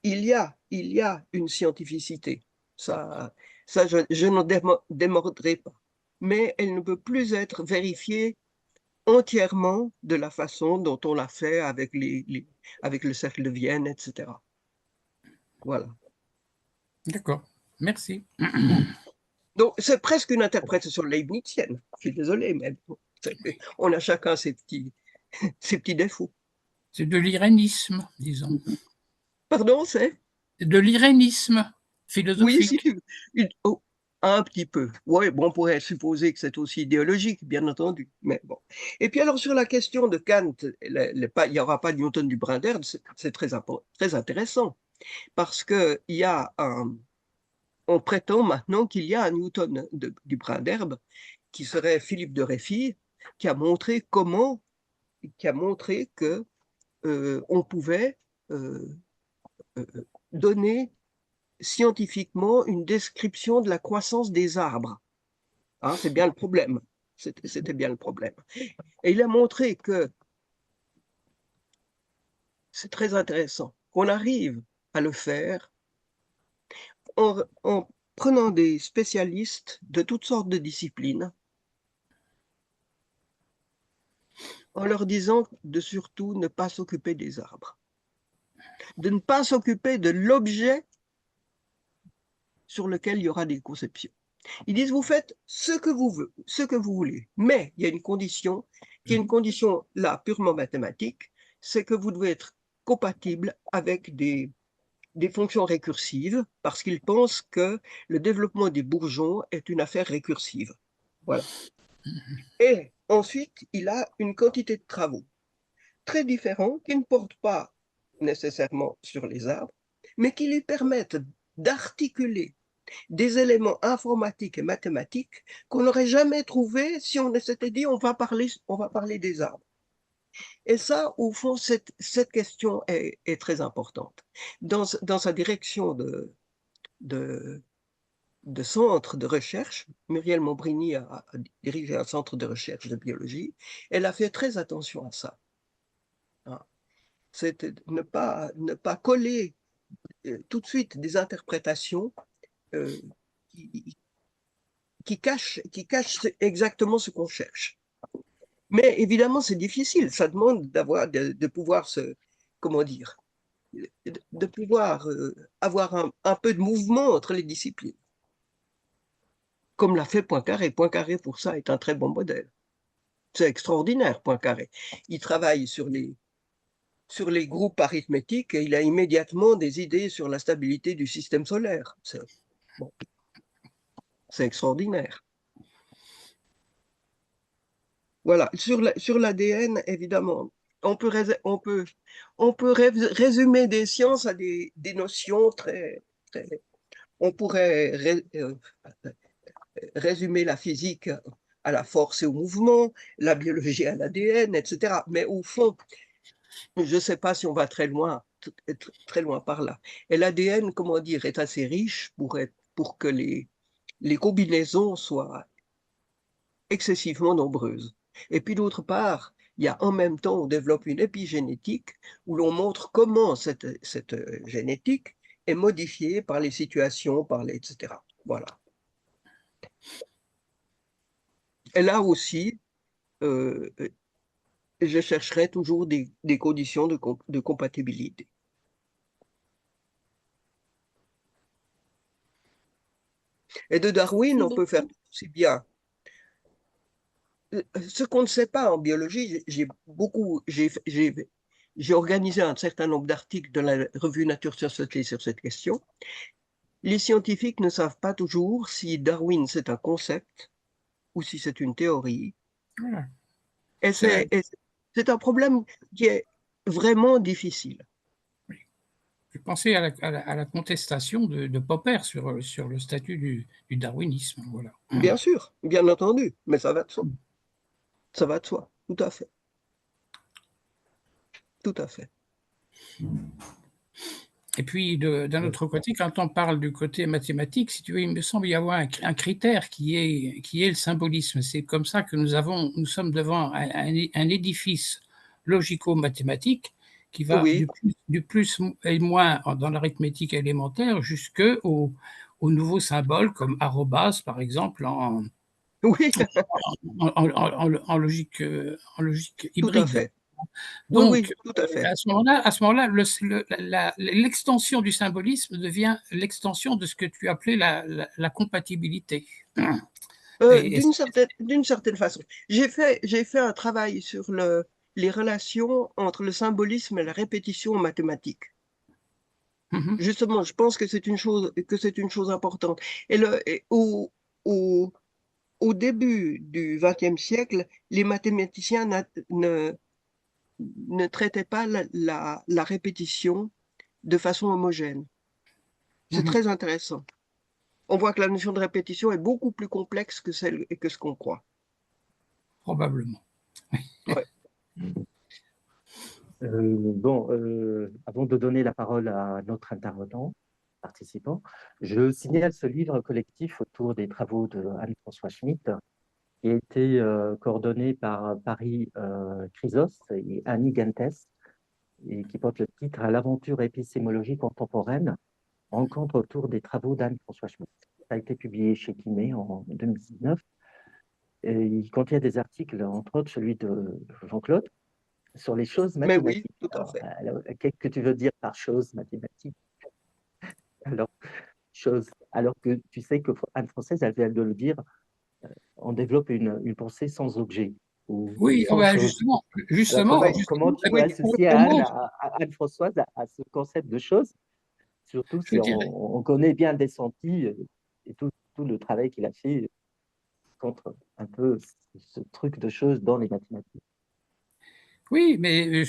y a une scientificité, ça je n'en démordrai pas, mais elle ne peut plus être vérifiée entièrement de la façon dont on l'a fait avec avec le cercle de Vienne, etc. Voilà. D'accord, merci. Donc, c'est presque une interprétation leibnizienne. Je suis désolé, mais bon, on a chacun ses petits défauts. C'est de l'irénisme, disons. Pardon, c'est? De l'irénisme Oui, si philosophique. tu oh, un petit peu. Oui, bon, on pourrait supposer que c'est aussi idéologique, bien entendu. Mais bon. Et puis alors, sur la question de Kant, il n'y aura pas de Newton du brin d'herbe, c'est très intéressant. Parce que on prétend maintenant qu'il y a un Newton du brin d'herbe qui serait Philippe de Réfy, qui a montré que on pouvait euh, euh, donner scientifiquement une description de la croissance des arbres. Hein, c'est bien le problème. C'était bien le problème. Et il a montré que c'est très intéressant qu'on arrive à le faire en prenant des spécialistes de toutes sortes de disciplines, en leur disant de surtout ne pas s'occuper des arbres, de ne pas s'occuper de l'objet sur lequel il y aura des conceptions. Ils disent, vous faites ce que vous voulez, mais il y a une condition, qui est une condition là purement mathématique, c'est que vous devez être compatible avec des fonctions récursives, parce qu'ils pensent que le développement des bourgeons est une affaire récursive. Voilà. Et ensuite, il a une quantité de travaux très différents qui ne portent pas nécessairement sur les arbres, mais qui lui permettent d'articuler des éléments informatiques et mathématiques qu'on n'aurait jamais trouvés si on s'était dit on va parler des arbres. Et ça, au fond, cette question est très importante. Dans sa direction de centre de recherche, Muriel Mombrini a dirigé un centre de recherche de biologie, elle a fait très attention à ça. C'est ne pas coller tout de suite des interprétations euh, qui cachent exactement ce qu'on cherche. Mais évidemment, c'est difficile. Ça demande de pouvoir comment dire, de pouvoir avoir un peu de mouvement entre les disciplines. Comme l'a fait Poincaré. Poincaré, pour ça, est un très bon modèle. C'est extraordinaire, Poincaré. Il travaille sur les groupes arithmétiques et il a immédiatement des idées sur la stabilité du système solaire. Bon, c'est extraordinaire. Voilà, sur l'ADN, évidemment, on peut résumer des sciences à des notions on pourrait résumer la physique à la force et au mouvement, la biologie à l'ADN, etc. Mais au fond, je ne sais pas si on va très loin par là. Et l'ADN, comment dire, est assez riche pour que les combinaisons soient excessivement nombreuses. Et puis d'autre part, il y a en même temps, on développe une épigénétique où l'on montre comment cette génétique est modifiée par les situations, etc. Voilà. Et là aussi, euh, je chercherai toujours des conditions de compatibilité. Et de Darwin, on peut faire aussi bien. Ce qu'on ne sait pas en biologie, j'ai organisé un certain nombre d'articles dans la revue Nature Société sur cette question. Les scientifiques ne savent pas toujours si Darwin c'est un concept ou si c'est une théorie. Voilà. Et C'est c'est un problème qui est vraiment difficile. Je pensais à la contestation de Popper sur le statut du darwinisme. Voilà. Bien sûr, bien entendu, mais ça va de soi. Ça va de soi, tout à fait. Tout à fait. Et puis, d'un autre côté, quand on parle du côté mathématique, si tu veux, il me semble y avoir un critère qui est le symbolisme. C'est comme ça que nous sommes devant un édifice logico-mathématique qui va Oui, du plus et moins dans l'arithmétique élémentaire jusqu'au nouveaux symboles comme arrobas, par exemple, oui, en logique tout à hybride. fait. Oui, oui, Donc, tout à fait. à ce moment-là, l'extension du symbolisme devient l'extension de ce que tu appelais la compatibilité. Et D'une certaine façon. J'ai fait un travail sur les relations entre le symbolisme et la répétition en mathématiques. Mhm, Justement, je pense que c'est une chose importante. Et au début du XXe siècle, les mathématiciens ne traitaient pas la répétition de façon homogène. C'est mhm, très intéressant. On voit que la notion de répétition est beaucoup plus complexe que ce qu'on croit. probablement. Ouais. Avant de donner la parole à notre intervenant, participant, je signale ce livre collectif autour des travaux de Anne-François Schmitt, qui a été coordonné par Paris Chrysos et Annie Gentes, et qui porte le titre À l'aventure épistémologie contemporaine, rencontre autour des travaux d'Anne-François Schmitt. Ça a été publié chez Quimet en 2019. Et il contient des articles, entre autres celui de Jean-Claude, sur les choses Mais oui, mathématiques. tout à fait. Qu'est-ce que tu veux dire par chose mathématique? Alors, alors que tu sais que Anne Française, elle vient de le dire, on développe une pensée sans objet ou Oui, sans ben chose. Alors, comment tu peux Oui, associer Anne-Françoise à ce concept de chose, surtout je si dirais, on connaît bien Descentie et tout le travail qu'il a fait contre un peu ce truc de choses dans les mathématiques. oui, mais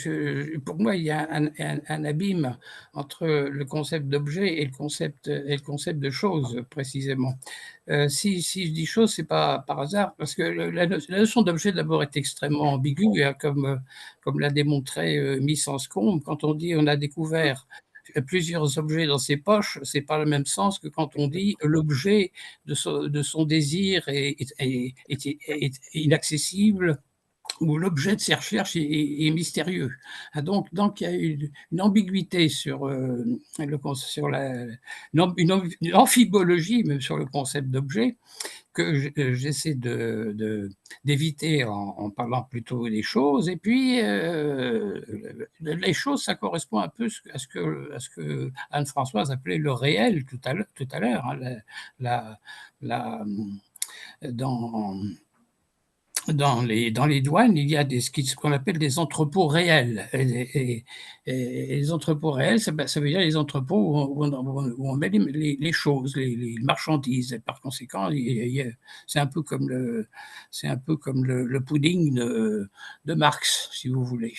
pour moi, il y a un abîme entre le concept d'objet et le concept de chose, précisément. Si je dis chose, c'est pas par hasard, parce que la notion d'objet, d'abord, est extrêmement ambiguë, hein, comme l'a démontré Miss Anscombe. Quand on dit on a découvert plusieurs objets dans ses poches, c'est pas le même sens que quand on dit l'objet de son désir est inaccessible où l'objet de ses recherches est mystérieux. Donc, il y a une ambiguïté sur, sur une amphibologie, même sur le concept d'objet, que j'essaie d'éviter en parlant plutôt des choses. Et puis, les choses, ça correspond un peu à ce que Anne-Françoise appelait le réel tout à l'heure. Hein, dans dans les douanes, il y a ce qu'on appelle des entrepôts réels. Et les entrepôts réels, ça veut dire les entrepôts où on met les choses, les marchandises. Et par conséquent, c'est un peu comme le pudding de Marx, si vous voulez.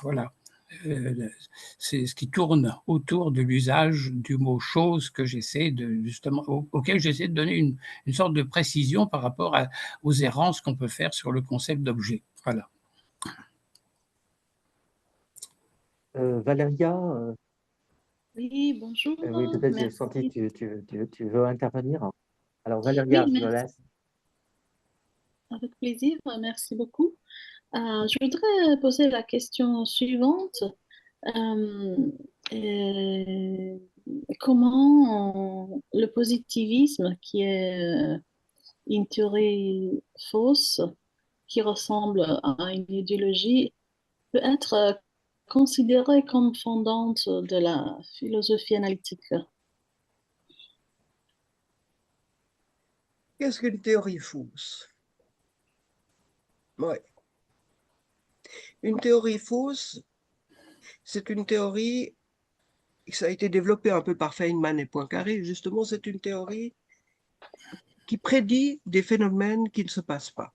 Voilà. c'est ce qui tourne autour de l'usage du mot chose que j'essaie de justement auquel j'essaie de donner une sorte de précision par rapport aux errances qu'on peut faire sur le concept d'objet. Voilà. Valéria, Oui, bonjour. oui, peut-être j'ai senti Merci. que tu veux intervenir. Alors, Valéria, Oui, je te merci. laisse. Avec plaisir. Merci beaucoup. Je voudrais poser la question suivante. Euh, euh, comment le positivisme, qui est une théorie fausse, qui ressemble à une idéologie, peut être considéré comme fondante de la philosophie analytique? Qu'est-ce qu'une théorie fausse? Ouais. Une théorie fausse, c'est une théorie, ça a été développé un peu par Feynman et Poincaré, justement, c'est une théorie qui prédit des phénomènes qui ne se passent pas.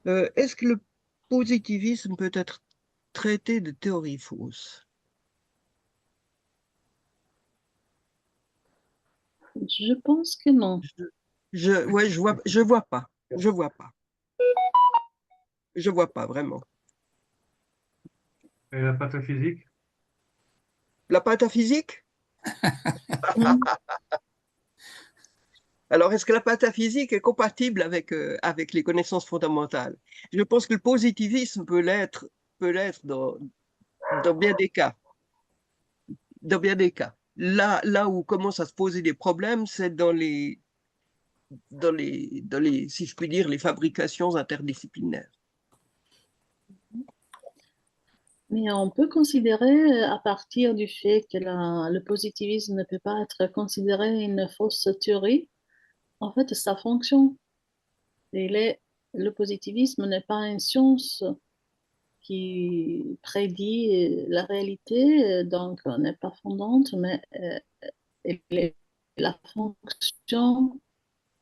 Est-ce que le positivisme peut être traité de théorie fausse? Je pense que non. Ouais, je vois pas. Je vois pas. Je vois pas vraiment. Et la pataphysique? La pataphysique? Mm. Alors, est-ce que la pataphysique est compatible avec les connaissances fondamentales? Je pense que le positivisme peut l'être dans bien des cas. Dans bien des cas. Là où commencent à se poser des problèmes, c'est si je puis dire, les fabrications interdisciplinaires. Mais on peut considérer, à partir du fait que le positivisme ne peut pas être considéré une fausse théorie, en fait, ça fonctionne. Le positivisme n'est pas une science qui prédit la réalité, donc n'est pas fondante, mais elle est la fonction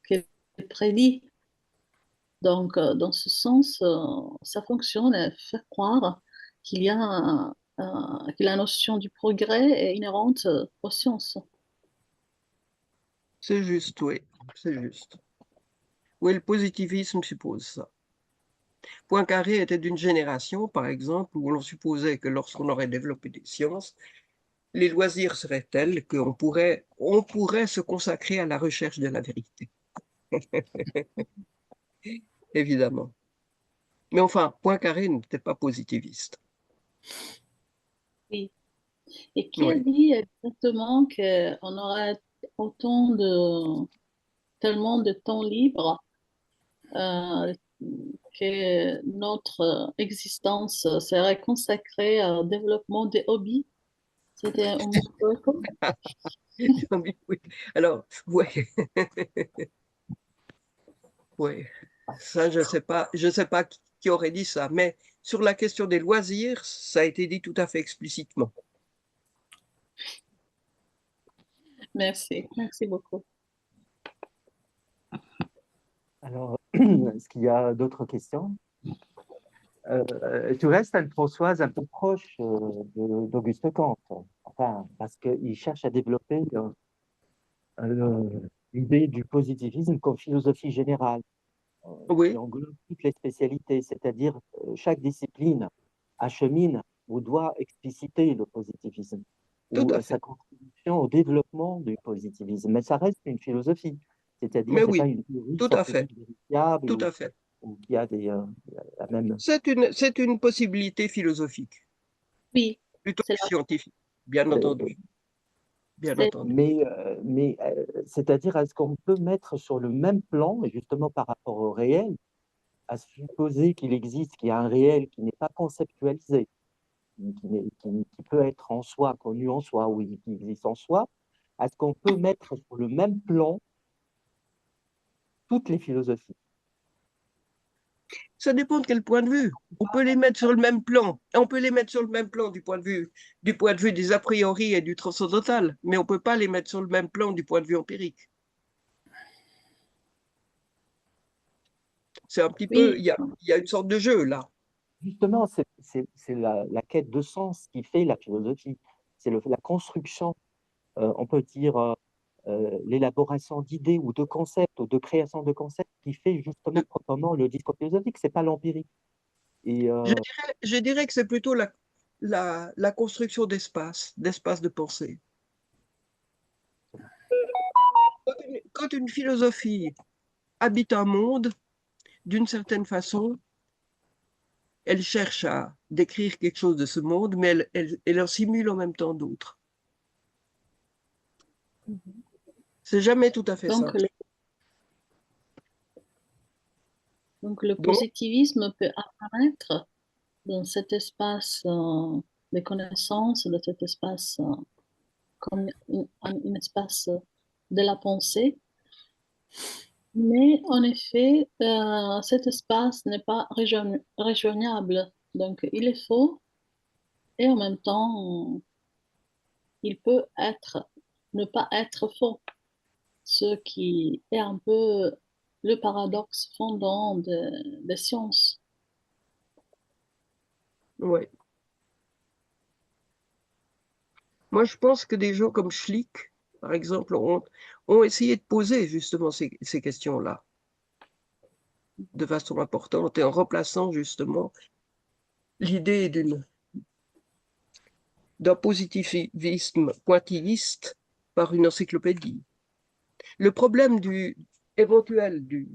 qu'elle prédit. Donc, dans ce sens, ça fonctionne à faire croire qu'il y a que la notion du progrès est inhérente aux sciences. C'est juste, oui, c'est juste. Oui, le positivisme suppose ça. Poincaré était d'une génération, par exemple, où l'on supposait que lorsqu'on aurait développé des sciences, les loisirs seraient tels on pourrait se consacrer à la recherche de la vérité. Évidemment. Mais enfin, Poincaré n'était pas positiviste. Oui. Et qui a Oui. dit exactement qu'on aurait tellement de temps libre euh, que notre existence serait consacrée au développement des hobbies? C'était Umberto Eco. Oui. Alors, oui. Oui. Ça, je sais pas qui aurait dit ça, mais sur la question des loisirs, ça a été dit tout à fait explicitement. Merci, merci beaucoup. Alors, est-ce qu'il y a d'autres questions? Tu restes, Anne-Françoise, un peu proche d'Auguste Kant, enfin, parce qu'il cherche à développer l'idée du positivisme comme philosophie générale, qui Oui, englobe toutes les spécialités, c'est-à-dire chaque discipline achemine ou doit expliciter le positivisme tout ou à sa fait. contribution au développement du positivisme. Mais ça reste une philosophie, c'est-à-dire Mais ce n'est pas oui, une théorie tout à fait, scientifique vérifiable tout à fait. ou qui a la même. C'est une possibilité philosophique, Oui, plutôt c'est que scientifique, bien entendu, bien c'est- entendu. C'est-à-dire, est-ce qu'on peut mettre sur le même plan, et justement par rapport au réel, à supposer qu'il existe, qu'il y a un réel qui n'est pas conceptualisé, qui peut être en soi, connu en soi, ou qui existe en soi, est-ce qu'on peut mettre sur le même plan toutes les philosophies? Ça dépend de quel point de vue. On peut les mettre sur le même plan. On peut les mettre sur le même plan du point de vue des a priori et du transcendantal, mais on ne peut pas les mettre sur le même plan du point de vue empirique. C'est un petit peu, oui, il y a une sorte de jeu là. Justement, c'est la quête de sens qui fait la philosophie. C'est la construction, on peut dire, l'élaboration d'idées ou de concepts, ou de création de concepts qui fait justement proprement le discours philosophique. C'est pas l'empirique. Et Je dirais que c'est plutôt la construction d'espace de pensée. Quand une philosophie habite un monde, d'une certaine façon, elle cherche à décrire quelque chose de ce monde, mais elle en simule en même temps d'autres. C'est jamais tout à fait ça. Donc, le Donc, positivisme peut apparaître dans cet espace de connaissance, de cet espace comme un espace de la pensée. Mais en effet, cet espace n'est pas rejoignable. Donc, il est faux et en même temps, il peut être, ne pas être faux. Ce qui est un peu le paradoxe fondant des sciences. ouais. Moi, je pense que des gens comme Schlick, par exemple, ont essayé de poser justement ces questions-là de façon importante et en remplaçant justement l'idée d'un positivisme pointilliste par une encyclopédie. Le problème éventuel du,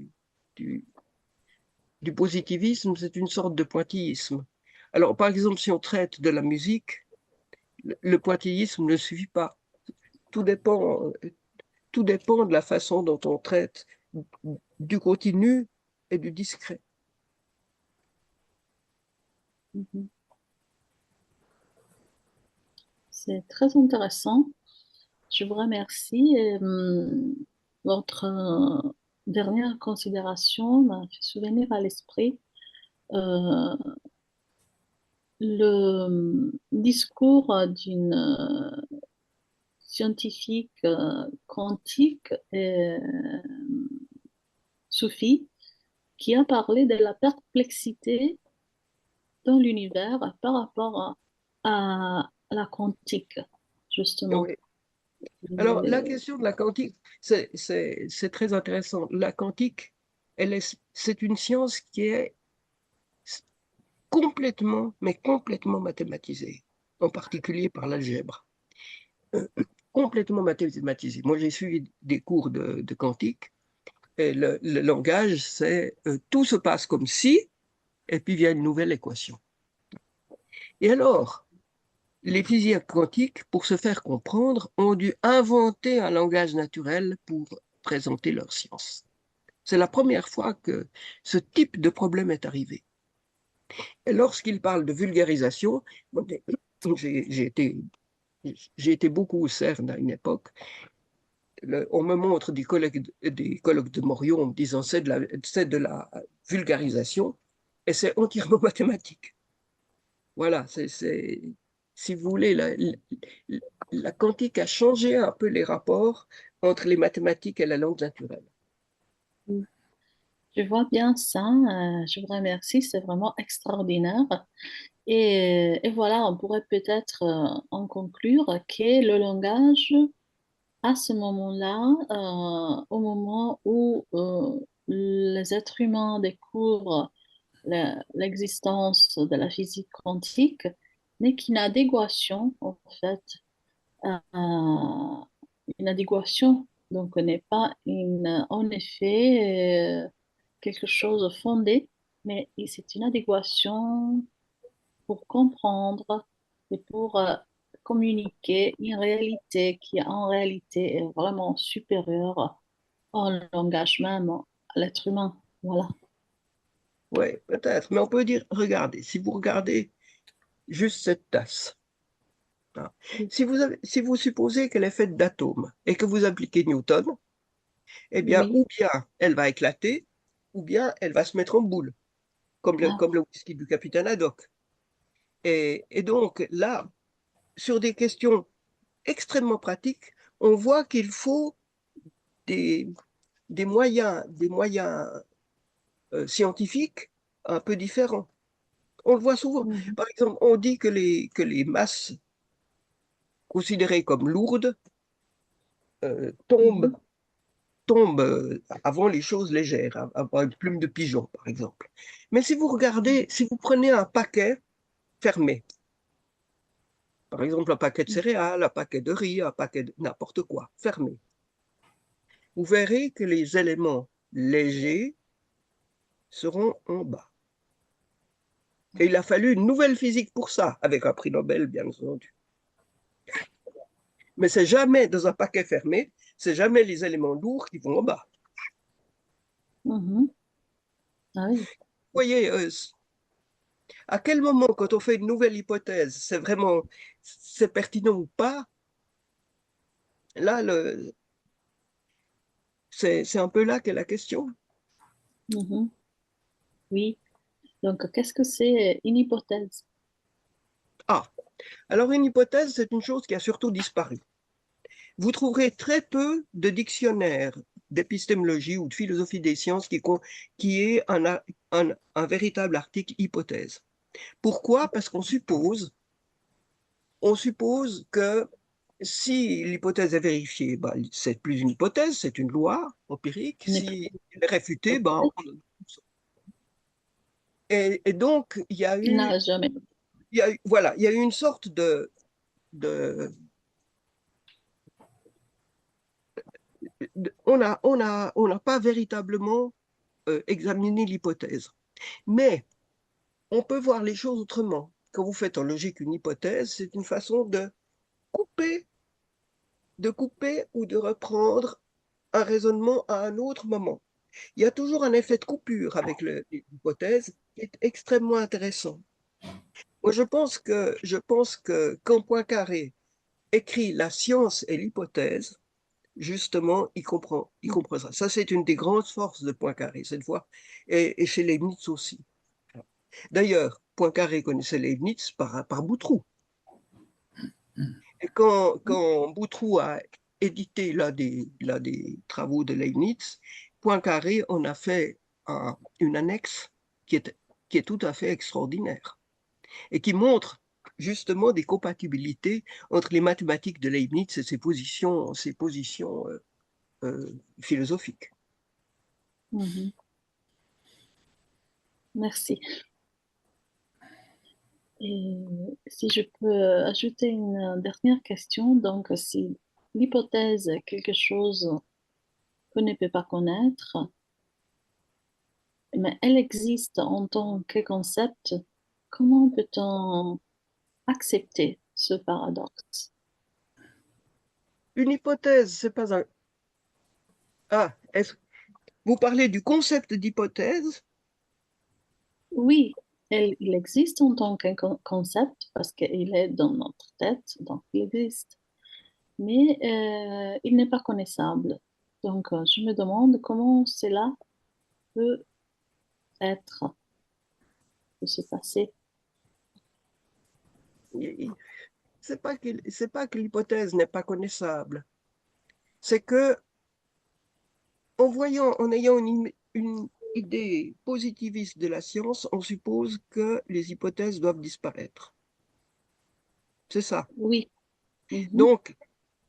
du positivisme, c'est une sorte de pointillisme. Alors, par exemple, si on traite de la musique, le pointillisme ne suffit pas. Tout dépend, tout dépend de la façon dont on traite du continu et du discret. Mhm. C'est très intéressant. Je vous remercie. Et, votre dernière considération m'a fait souvenir à l'esprit euh, le discours d'une scientifique quantique et Sophie qui a parlé de la perplexité dans l'univers par rapport à la quantique, justement. Oui. Alors, la question de la quantique, c'est très intéressant. La quantique, c'est une science qui est complètement, mais complètement mathématisée, en particulier par l'algèbre. Complètement mathématisée. Moi, j'ai suivi des cours de quantique, et le langage, c'est tout se passe comme si, et puis vient une nouvelle équation. Et alors, les physiciens quantiques, pour se faire comprendre, ont dû inventer un langage naturel pour présenter leur science. C'est la première fois que ce type de problème est arrivé. Et lorsqu'ils parlent de vulgarisation, j'ai été beaucoup au CERN à une époque, on me montre des colloques de Morion en me disant c'est de la vulgarisation et c'est entièrement mathématique. Voilà, si vous voulez, la quantique a changé un peu les rapports entre les mathématiques et la langue naturelle. Je vois bien ça. Je vous remercie. C'est vraiment extraordinaire. Et voilà, on pourrait peut-être en conclure que le langage, à ce moment-là, au moment où les êtres humains découvrent l'existence de la physique quantique, n'est qu'une adéquation, en fait, une adéquation. Donc, n'est pas en effet quelque chose de fondé, mais c'est une adéquation pour comprendre et pour communiquer une réalité qui en réalité est vraiment supérieure au langage même, à l'être humain. Voilà. Oui, peut-être, mais on peut dire, regardez, si vous regardez juste cette tasse, hein, si vous supposez qu'elle est faite d'atomes et que vous appliquez Newton, eh bien, Oui. ou bien elle va éclater, ou bien elle va se mettre en boule, Ah, comme le whisky du capitaine Haddock. Et donc, là, sur des questions extrêmement pratiques, on voit qu'il faut des, des moyens scientifiques un peu différents. On le voit souvent. Mhm. Par exemple, on dit que les masses considérées comme lourdes tombent Mhm. avant les choses légères, avant une plume de pigeon, par exemple. Mais si vous regardez, si vous prenez un paquet fermé, par exemple un paquet de céréales, un paquet de riz, un paquet de n'importe quoi, fermé, vous verrez que les éléments légers seront en bas. Et il a fallu une nouvelle physique pour ça, avec un prix Nobel, bien entendu. Mais c'est jamais dans un paquet fermé, c'est jamais les éléments lourds qui vont en bas. Mhm. Ah oui. Vous voyez, à quel moment, quand on fait une nouvelle hypothèse, c'est pertinent ou pas, là, c'est un peu là qu'est la question. Mhm. Oui. Donc, qu'est-ce que c'est une hypothèse? Ah, alors une hypothèse, c'est une chose qui a surtout disparu. Vous trouverez très peu de dictionnaires d'épistémologie ou de philosophie des sciences qui est un véritable article hypothèse. Pourquoi? Parce on suppose que si l'hypothèse est vérifiée, ben, c'est plus une hypothèse, c'est une loi empirique. N'est pas Si elle est réfutée, une ben, hypothèse. et donc Il n'a jamais. voilà, il y a eu une sorte de on n'a pas véritablement examiné l'hypothèse. Mais on peut voir les choses autrement. Quand vous faites en logique une hypothèse, c'est une façon couper, de couper ou de reprendre un raisonnement à un autre moment. Il y a toujours un effet de coupure avec l'hypothèse qui est extrêmement intéressant. Moi, je pense que quand Poincaré écrit La science et l'hypothèse, justement, il comprend ça. Ça, c'est une des grandes forces de Poincaré, cette fois, et chez Leibniz aussi. D'ailleurs, Poincaré connaissait Leibniz par Boutroux. Et quand Boutroux a édité l'un des travaux de Leibniz, Poincaré en a fait une annexe qui est, qui est tout à fait extraordinaire et qui montre justement des compatibilités entre les mathématiques de Leibniz et ses positions philosophiques. Mhm. Merci. Et si je peux ajouter une dernière question, donc si l'hypothèse est quelque chose qu'on ne peut pas connaître, mais elle existe en tant que concept, comment peut-on accepter ce paradoxe? Une hypothèse, c'est pas un... Ah, vous parlez du concept d'hypothèse? Oui, il existe en tant que concept parce qu'il est dans notre tête, donc il existe, mais il n'est pas connaissable. Donc, je me demande comment cela peut être, peut se passer. C'est pas que l'hypothèse n'est pas connaissable. C'est que en ayant une idée positiviste de la science, on suppose que les hypothèses doivent disparaître. C'est ça. Oui. Mhm. Donc,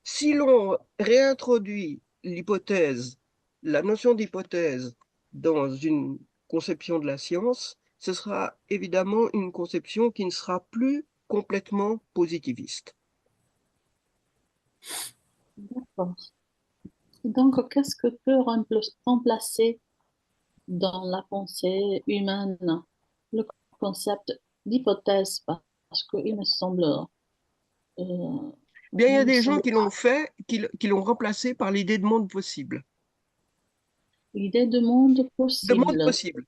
si l'on réintroduit l'hypothèse, la notion d'hypothèse dans une conception de la science, ce sera évidemment une conception qui ne sera plus complètement positiviste. D'accord. Donc, qu'est-ce que peut remplacer dans la pensée humaine le concept d'hypothèse? Parce qu'il me semble, Bien, il y il a me des gens semble qui l'ont fait, qui l'ont remplacé par l'idée de monde possible. l'idée de monde De monde possible. possible.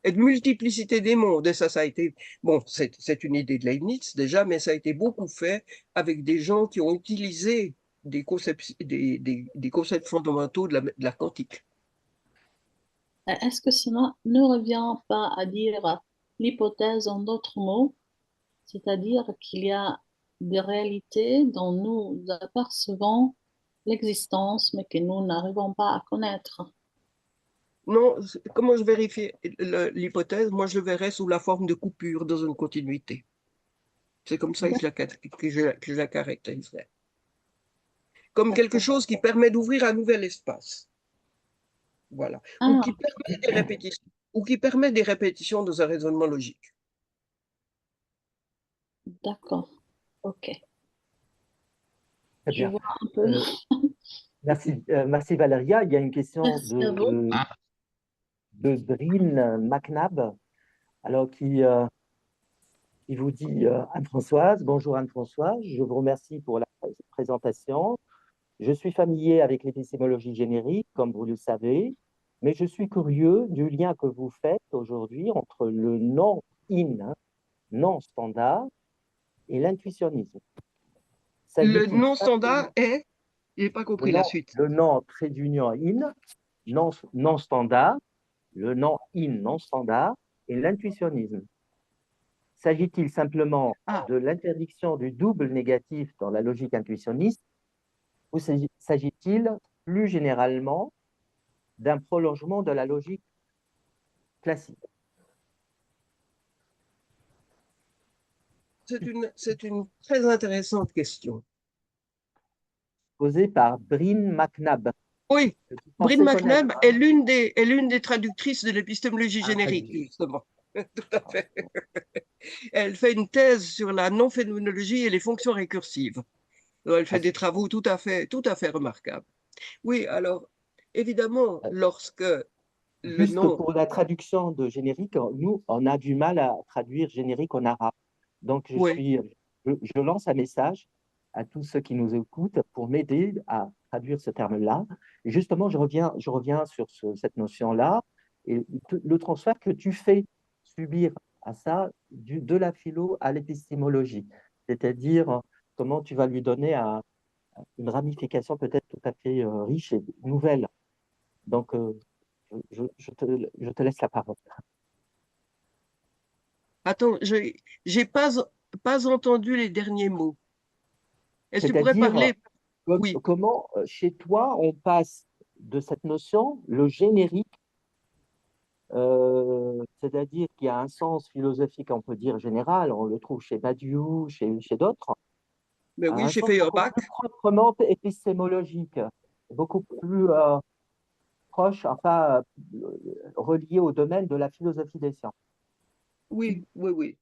Et de multiplicité des mondes. Et ça a été, bon, c'est une idée de Leibniz déjà, mais ça a été beaucoup fait avec des gens qui ont utilisé des concepts fondamentaux de la quantique. Est-ce que cela ne revient pas à dire l'hypothèse en d'autres mots, c'est-à-dire qu'il y a des réalités dont nous apercevons l'existence, mais que nous n'arrivons pas à connaître? Non, comment je vérifie l'hypothèse? Moi, je le verrais sous la forme de coupure dans une continuité. C'est comme ça que je la caractériserais. Comme quelque chose qui permet d'ouvrir un nouvel espace. Voilà. Ou Ah, qui permet des répétitions. Ou qui permet des répétitions dans un raisonnement logique. d'accord. Ok. Très Je bien. vois un peu. Euh, merci Valéria. Il y a une question Merci à vous. de Bryn McNabb, alors qui vous dit Anne-Françoise. Bonjour Anne-Françoise, je vous remercie pour la présentation. Je suis familier avec l'épistémologie générique, comme vous le savez, mais je suis curieux du lien que vous faites aujourd'hui entre le non-in, non standard, et l'intuitionnisme. Le S'agit-il non-standard est, je n'ai pas compris la suite. le non trait d'union in, non standard, le non in non standard et l'intuitionnisme? S'agit-il simplement Ah, de l'interdiction du double négatif dans la logique intuitionniste ou s'agit-il plus généralement d'un prolongement de la logique classique? c'est une très intéressante question. Posée par Bryn McNabb. Oui, Que tu Bryn pensais connaître, McNabb hein? est l'une des traductrices de l'épistémologie Ah, très générique, bien. justement. Tout à fait. Elle fait une thèse sur la non-phénoménologie et les fonctions récursives. Alors, elle Ah, fait des travaux tout à fait remarquables. Oui, alors, évidemment, lorsque le juste nom, pour la traduction de générique, nous, on a du mal à traduire générique en arabe. Donc, oui, je lance un message à tous ceux qui nous écoutent pour m'aider à traduire ce terme-là. Et justement, je reviens sur cette notion-là et le transfert que tu fais subir à ça de la philo à l'épistémologie. C'est-à-dire comment tu vas lui donner une ramification peut-être tout à fait riche et nouvelle. Donc, je te laisse la parole. attends, je n'ai pas entendu les derniers mots. Est-ce que tu pourrais C'est-à-dire, parler? Oui, comment chez toi on passe de cette notion, le générique, c'est-à-dire qu'il y a un sens philosophique, on peut dire général, on le trouve chez Badiou, chez d'autres, mais à oui, un j'ai sens fait beaucoup Urbach. plus proprement épistémologique, beaucoup plus proche, enfin, relié au domaine de la philosophie des sciences. Oui, oui, oui.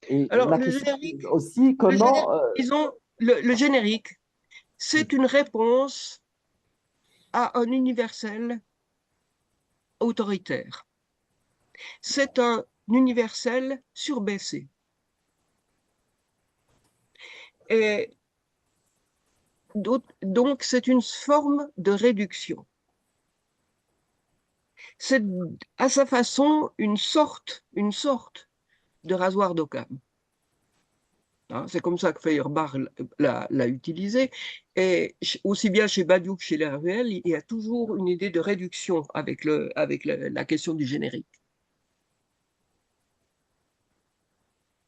Et Alors, ma question aussi, comment disons, le générique, c'est une réponse à un universel autoritaire. C'est un universel surbaissé. Et donc, c'est une forme de réduction. C'est à sa façon une sorte de rasoir d'Occam. Hein, c'est comme ça que Feuerbach l'a utilisé. Et aussi bien chez Badiou que chez Lervel, il y a toujours une idée de réduction avec la question du générique.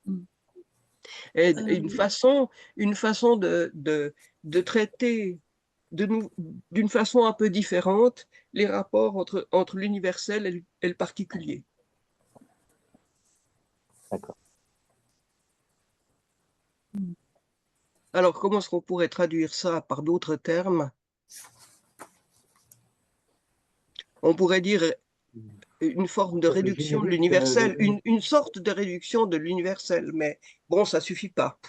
Mm. Et Euh, une façon de traiter d'une façon un peu différente les rapports entre l'universel et le particulier. d'accord. mm. Alors, comment est-ce qu'on pourrait traduire ça par d'autres termes? On pourrait dire une forme de Le réduction de générique, l'universel, une sorte de réduction de l'universel, mais bon, ça suffit pas.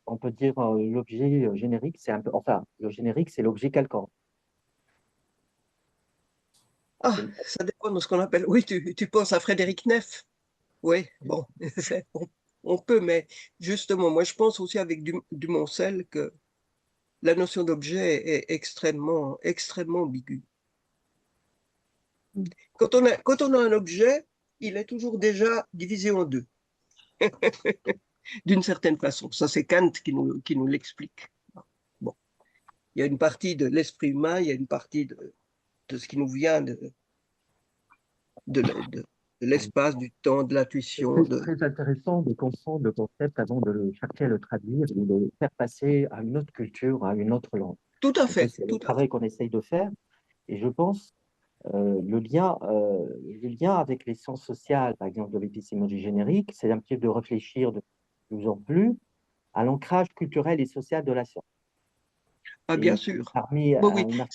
on peut dire l'objet générique, c'est un peu, enfin, le générique, c'est l'objet calquant. Ah, C'est- ça dépend de ce qu'on appelle. Oui, tu penses à Frédéric Neff. Oui, bon, on peut, mais justement, moi je pense aussi avec Dumoncel que la notion d'objet est extrêmement ambiguë. Mm. Quand on a un objet, il est toujours déjà divisé en deux, d'une certaine façon. Ça, c'est Kant qui nous l'explique. Bon, il y a une partie de l'esprit humain, il y a une partie de ce qui nous vient de, de- de l'espace, du temps, de l'intuition. C'est très intéressant de comprendre le concept avant de le chercher à le traduire ou de le faire passer à une autre culture, à une autre langue. Tout à Et ça, fait, c'est le tout à fait. travail qu'on essaye de faire. Et je pense le lien avec les sciences sociales, par exemple de l'épistémologie générique, c'est un petit peu de réfléchir de plus en plus à l'ancrage culturel et social de la science. Ah, bien Et sûr. parmi Oui, oui, un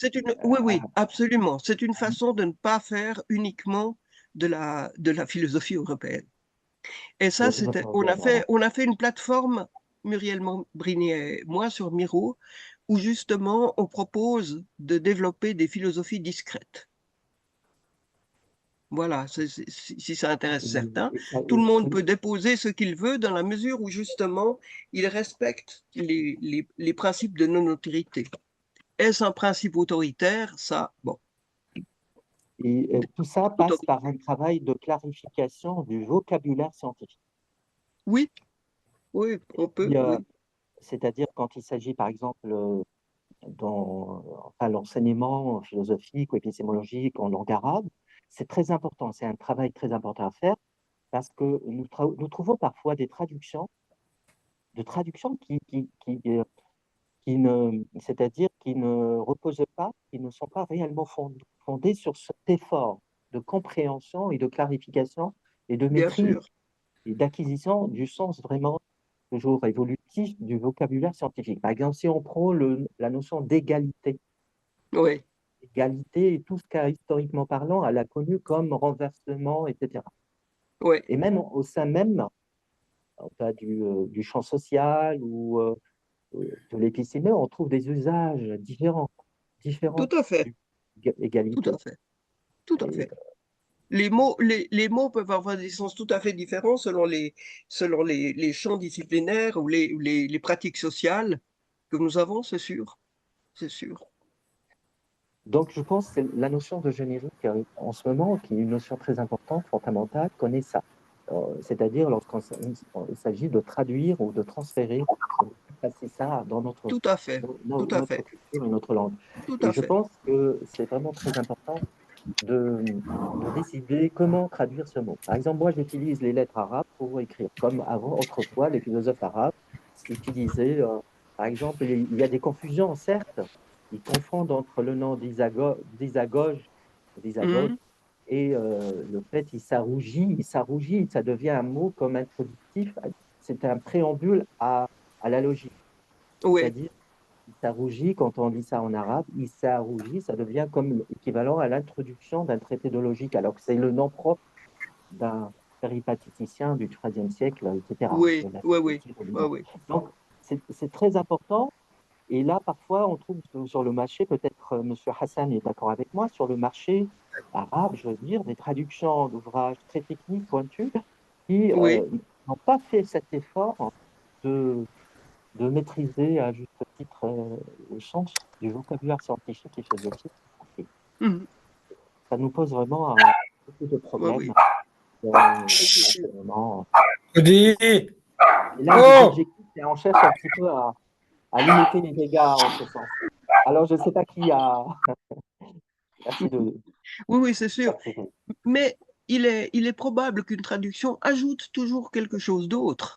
oui, oui, absolument. C'est une façon de ne pas faire uniquement de la philosophie européenne. Et de ça, la philosophie européenne, voilà. on a fait une plateforme, Muriel Brigny et moi, sur Miro, où justement on propose de développer des philosophies discrètes. Voilà, si ça intéresse certains. Tout le monde peut déposer ce qu'il veut dans la mesure où justement il respecte les principes de non-autorité. Est-ce un principe autoritaire? Ça, bon, Et tout ça passe autorité. par un travail de clarification du vocabulaire scientifique. Oui, oui, on peut, Et, oui. c'est-à-dire quand il s'agit, par exemple, dans enfin, l'enseignement philosophique ou épistémologique en langue arabe, c'est très important, c'est un travail très important à faire parce que nous trouvons parfois des traductions, qui ne, c'est-à-dire qui ne reposent pas, qui ne sont pas réellement fondées sur cet effort de compréhension et de clarification et de Bien maîtrise sûr. et d'acquisition du sens vraiment toujours évolutif du vocabulaire scientifique. Par exemple, si on prend la notion d'égalité, Oui, égalité et tout ce qu'à historiquement parlant, elle a connu comme renversement, etc. oui, Et même au sein même enfin, du champ social ou de l'épistémé, on trouve des usages tout différents à fait, du tout égalité. à fait, tout à Et, fait. Les mots peuvent avoir des sens tout à fait différents selon les champs disciplinaires ou les pratiques sociales que nous avons, c'est sûr, c'est sûr. donc, je pense que c'est la notion de générique en ce moment, qui est une notion très importante, fondamentale, connaît ça. C'est-à-dire il s'agit de traduire ou de transférer, de passer ça dans Tout à fait, tout à notre fait, culture et notre langue. tout Et à je fait. pense que c'est vraiment très important de décider comment traduire ce mot. Par exemple, moi, j'utilise les lettres arabes pour écrire, comme avant, autrefois, les philosophes arabes utilisaient, par exemple, il y a des confusions, certes, ils confondent entre le nom d'Isagoge Mhm. et le fait il s'arougit, ça devient un mot comme introductif, c'est un préambule à la logique. Oui, C'est-à-dire, il s'arougit, quand on dit ça en arabe, il s'arougit, ça devient comme équivalent à l'introduction d'un traité de logique, alors que c'est le nom propre d'un péripatéticien du XIIIe siècle, etc. oui, de la oui, oui, philosophie de oui, l'Iran. oui. Donc, c'est très important. Et là, parfois, on trouve sur le marché, peut-être M. Hassan est d'accord avec moi, sur le marché arabe, je veux dire, des traductions d'ouvrages très techniques, pointus, qui Oui, n'ont pas fait cet effort de de maîtriser à juste titre le sens du vocabulaire scientifique et philosophique. Et mhm. ça nous pose vraiment beaucoup de Oui, problèmes oui, dans c'est sûr. l'enseignement. Cody. Et l'un des Oh, objectifs, c'est on cherche un petit peu à limiter les dégâts en ce sens. Alors, je ne sais pas qui a. Merci de Oui, oui, c'est sûr. participer. Mais il est probable qu'une traduction ajoute toujours quelque chose d'autre.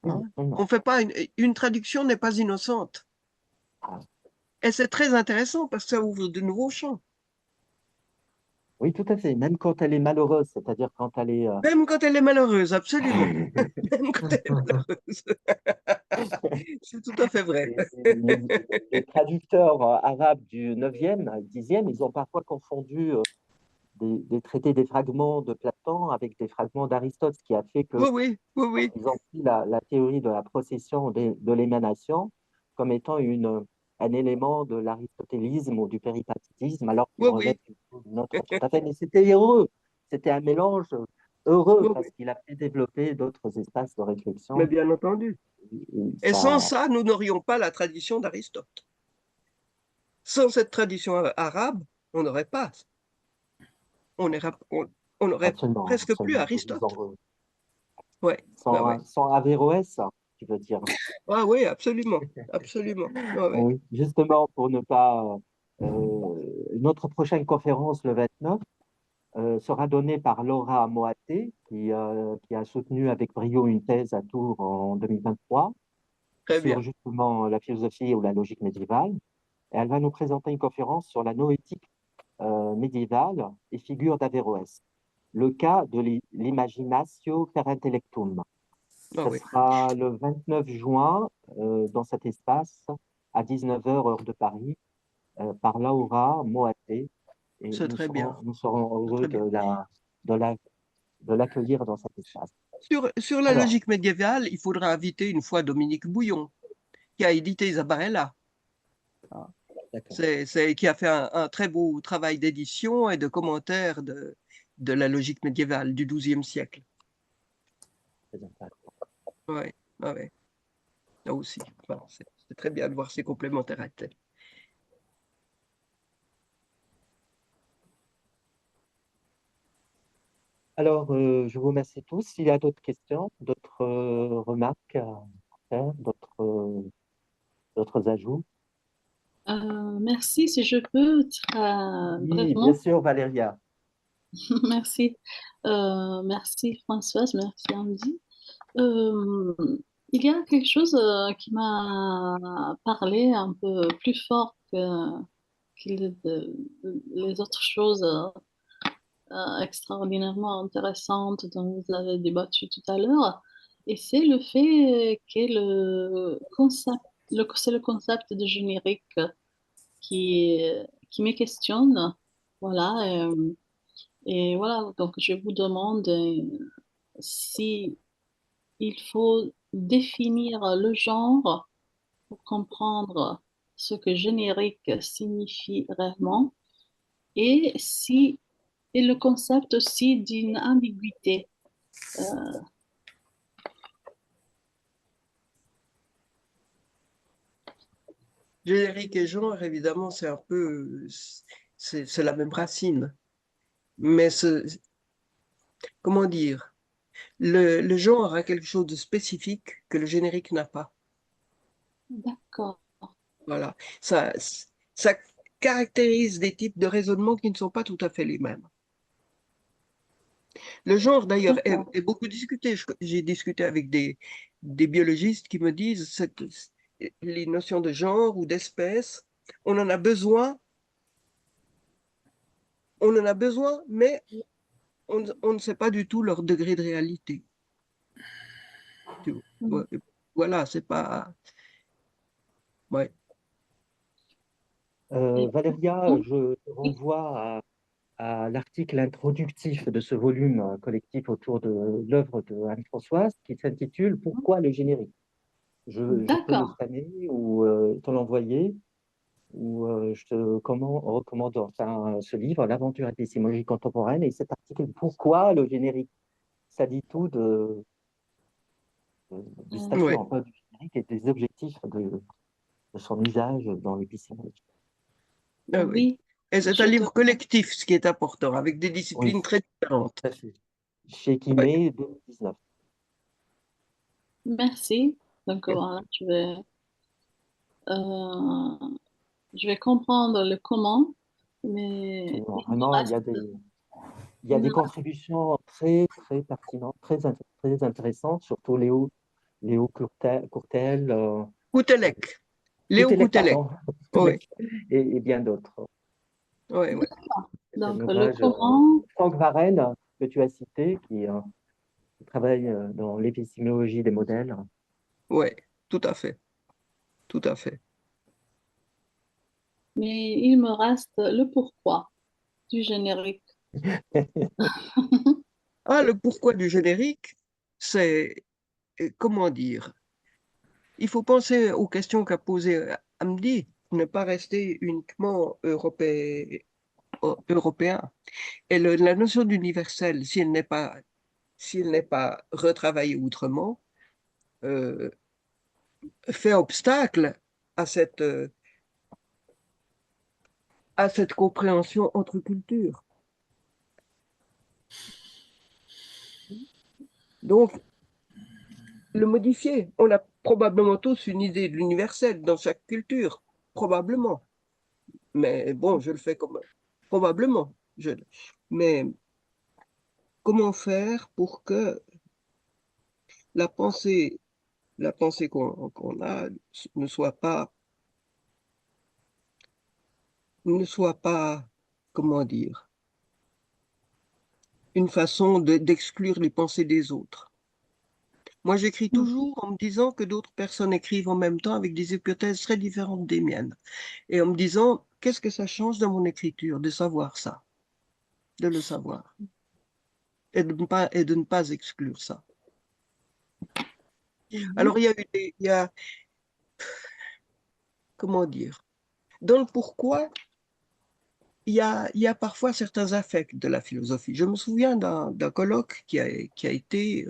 Oui, Hein. absolument. On fait pas une traduction n'est pas innocente. Ah, Et c'est très intéressant parce que ça ouvre de nouveaux champs. oui, tout à fait. Même quand elle est malheureuse, c'est-à-dire quand elle est. Même quand elle est malheureuse, absolument. Même quand elle est malheureuse. C'est tout à fait vrai. Les traducteurs arabes du 9e, 10e, ils ont parfois confondu des traités, des fragments de Platon avec des fragments d'Aristote, ce qui a fait que Oui, oui, oui, oui, ils ont pris la théorie de la procession de l'émanation comme étant un élément de l'aristotélisme ou du péripatétisme, alors qu'il oui, relève oui, d'une autre tout à fait. Mais c'était heureux, c'était un mélange heureux oui, parce oui. qu'il a fait développer d'autres espaces de Mais réflexion. bien entendu. Et Et sans ça, ça, nous n'aurions pas la tradition d'Aristote. Sans cette tradition arabe, on n'aurait pas. On n'aurait on aurait absolument, presque plus absolument, Aristote. Ouais, ouais, ouais. sans Averroès, tu veux dire. Ah oui, absolument, absolument. Ouais, ouais. Oui, justement, pour ne pas. Notre prochaine conférence, le 29, sera donnée par Laura Moaté, qui a soutenu avec brio une thèse à Tours en 2023 Très sur bien. justement la philosophie ou la logique médiévale. et elle va nous présenter une conférence sur la noétique médiévale et figure d'Averroès. Le cas de l'imaginatio per intellectum. Ah Ce oui, sera le 29 juin dans cet espace à 19 heures heure de Paris par Laura Moaté et c'est très bien. nous serons C'est heureux très bien. de la- de l'accueillir dans cet espace. Sur la Alors, logique médiévale, il faudra inviter une fois Dominique Bouillon, qui a édité Isabarella, d'accord, qui a fait un très beau travail d'édition et de commentaire de la logique médiévale du XIIe siècle. très intéressant. Ouais, ouais, ouais. Là aussi. Voilà, c'est très bien de voir ces complémentarités. Alors, je vous remercie tous. S'il y a d'autres questions, d'autres remarques à faire, d'autres ajouts. Merci, si je peux, Oui, bien brièvement. sûr, Valéria. Merci. Merci Françoise, merci Andy. Euh, il y a quelque chose qui m'a parlé un peu plus fort que les autres choses extraordinairement intéressantes dont vous avez débattu tout à l'heure. Et c'est le fait que c'est le concept de générique qui, qui me questionne. Voilà. Et voilà, donc je vous demande si il faut définir le genre pour comprendre ce que générique signifie réellement et si et le concept aussi d'une ambiguïté. Euh, Générique et genre, évidemment, c'est un peu, c'est la même racine. Mais comment dire, le genre a quelque chose de spécifique que le générique n'a pas. d'accord. Voilà. Ça caractérise des types de raisonnement qui ne sont pas tout à fait les mêmes. Le genre, d'ailleurs, D'accord. est beaucoup discuté. J'ai discuté avec des biologistes qui me disent les notions de genre ou d'espèce, on en a besoin, on en a besoin, mais on ne sait pas du tout leur degré de réalité. Tu vois. Mm. Voilà, c'est pas. Ouais. Et Valéria, bon, je te oui, renvoie à l'article introductif de ce volume collectif autour de l'œuvre de Anne-Françoise qui s'intitule Pourquoi le générique? Je peux le d'accord. scanner ou te l'envoyer, ou recommande enfin, ce livre, L'aventure épistémologique contemporaine, et cet article Pourquoi le générique? Ça dit tout du statut Ouais. en fait du générique et des objectifs de son usage dans l'épistémologie. Ah oui. Oui, Et c'est un je te livre collectif, ce qui est important, avec des Oui, disciplines très différentes. tout à fait. Chez Ouais. Kiné 2019. merci. Donc voilà, euh, je vais comprendre le comment, mais Absolument. il me Vraiment, reste, il y a il me des reste- contributions très, très pertinentes, très intéressantes, surtout Léo Courtel, Coutelec, Léo Coutelec, Coutelec. pardon, Oui, Coutelec, et bien d'autres. oui, oui. C'est un donc le ouvrage, comment, Franck Varenne, que tu as cité, qui travaille dans l'épistémologie des modèles. Oui, tout à fait, tout à fait. mais il me reste le pourquoi du générique. Ah, le pourquoi du générique, c'est, comment dire, il faut penser aux questions qu'a posées Hamdi, ne pas rester uniquement européen. Et la notion d'universel, si elle n'est pas retravaillée autrement, euh, fait obstacle à à cette compréhension entre cultures. Donc, le modifier, on a probablement tous une idée de l'universel dans chaque culture, probablement. Mais bon, je le fais comme probablement. Mais comment faire pour que la pensée, la pensée qu'on a ne soit pas ne soit pas, comment dire, une façon d'exclure les pensées des autres. Moi, j'écris toujours en me disant que d'autres personnes écrivent en même temps avec des hypothèses très différentes des miennes. Et en me disant, qu'est-ce que ça change dans mon écriture de savoir ça, de le savoir, et de ne pas exclure ça. Alors, il y a eu comment dire, dans le pourquoi, il y a parfois certains affects de la philosophie. Je me souviens d'un colloque qui a été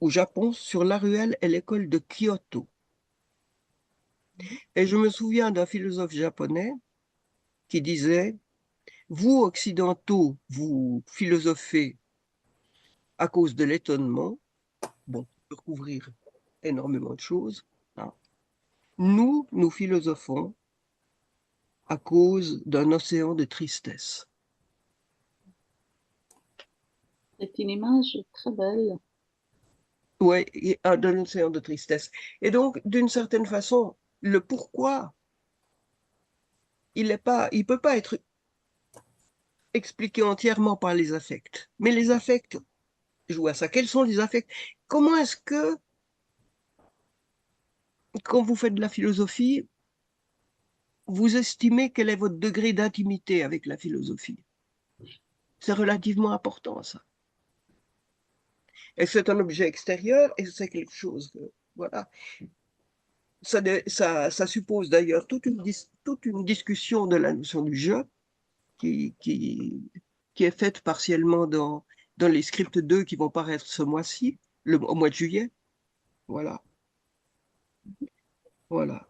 au Japon sur la ruelle et l'école de Kyoto. Et je me souviens d'un philosophe japonais qui disait, vous, occidentaux, vous philosophez à cause de l'étonnement, bon, peut recouvrir énormément de choses, hein. Nous philosophons à cause d'un océan de tristesse. C'est une image très belle. Oui, d'un océan de tristesse. Et donc, d'une certaine façon, le pourquoi, il peut pas être expliqué entièrement par les affects. Mais les affects jouent à ça. Quels sont les affects? Comment est-ce que, quand vous faites de la philosophie, vous estimez quel est votre degré d'intimité avec la philosophie? C'est relativement important, ça. Et c'est un objet extérieur et c'est quelque chose que, voilà. Ça suppose d'ailleurs toute une discussion de la notion du jeu qui est faite partiellement dans les scripts 2 qui vont paraître ce mois-ci, au mois de juillet. Voilà. Voilà.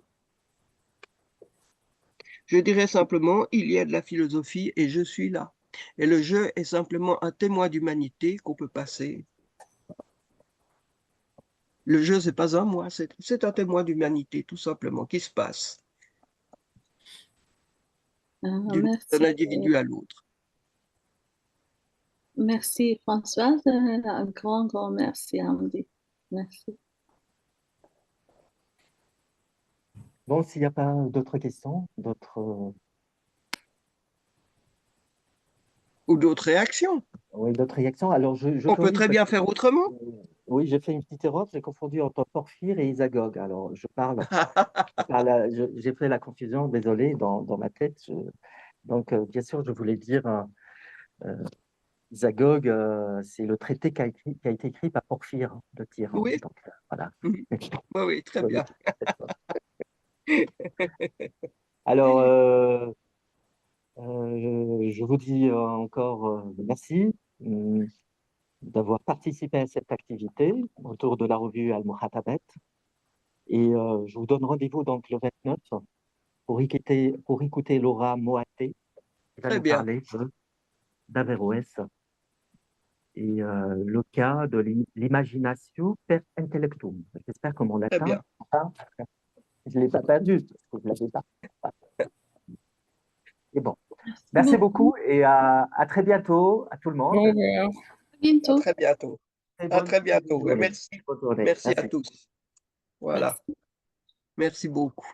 Je dirais simplement, il y a de la philosophie et je suis là. Et le jeu est simplement un témoin d'humanité qu'on peut passer. Le jeu, c'est pas un moi, c'est un témoin d'humanité, tout simplement, qui se passe d'un Merci. individu à l'autre. Merci Françoise. Un grand, grand merci Andy. Merci. Bon, s'il n'y a pas d'autres questions, Ou d'autres réactions. oui, d'autres réactions, alors je On peut corrige très parce bien que, faire autrement. oui, j'ai fait une petite erreur, j'ai confondu entre Porphyre et Isagoge. Alors, j'ai fait la confusion, désolé, dans ma tête. Donc, bien sûr, je voulais dire, Isagoge, c'est le traité qui a été écrit par Porphyre de Tyran. Oui, Donc, voilà. oui, oui, très Désolé bien. pour cette faute. Alors, je vous dis encore merci d'avoir participé à cette activité autour de la revue Al-Muhatabet. Et je vous donne rendez-vous donc le 29 pour écouter Laura Moaté qui va Très nous bien. parler d'Averroès et le cas de l'imaginatio per intellectum. J'espère que mon Très latin, bien. je ne l'ai pas perdu, parce que je ne l'avais pas. Et bon, Merci merci beaucoup. beaucoup et à très bientôt à tout le Au monde. revoir. À bientôt. À très bientôt. Très À bonne, très très bonne bientôt. Et journée. merci. Bonne journée. Merci à Merci. tous. Voilà. Merci beaucoup.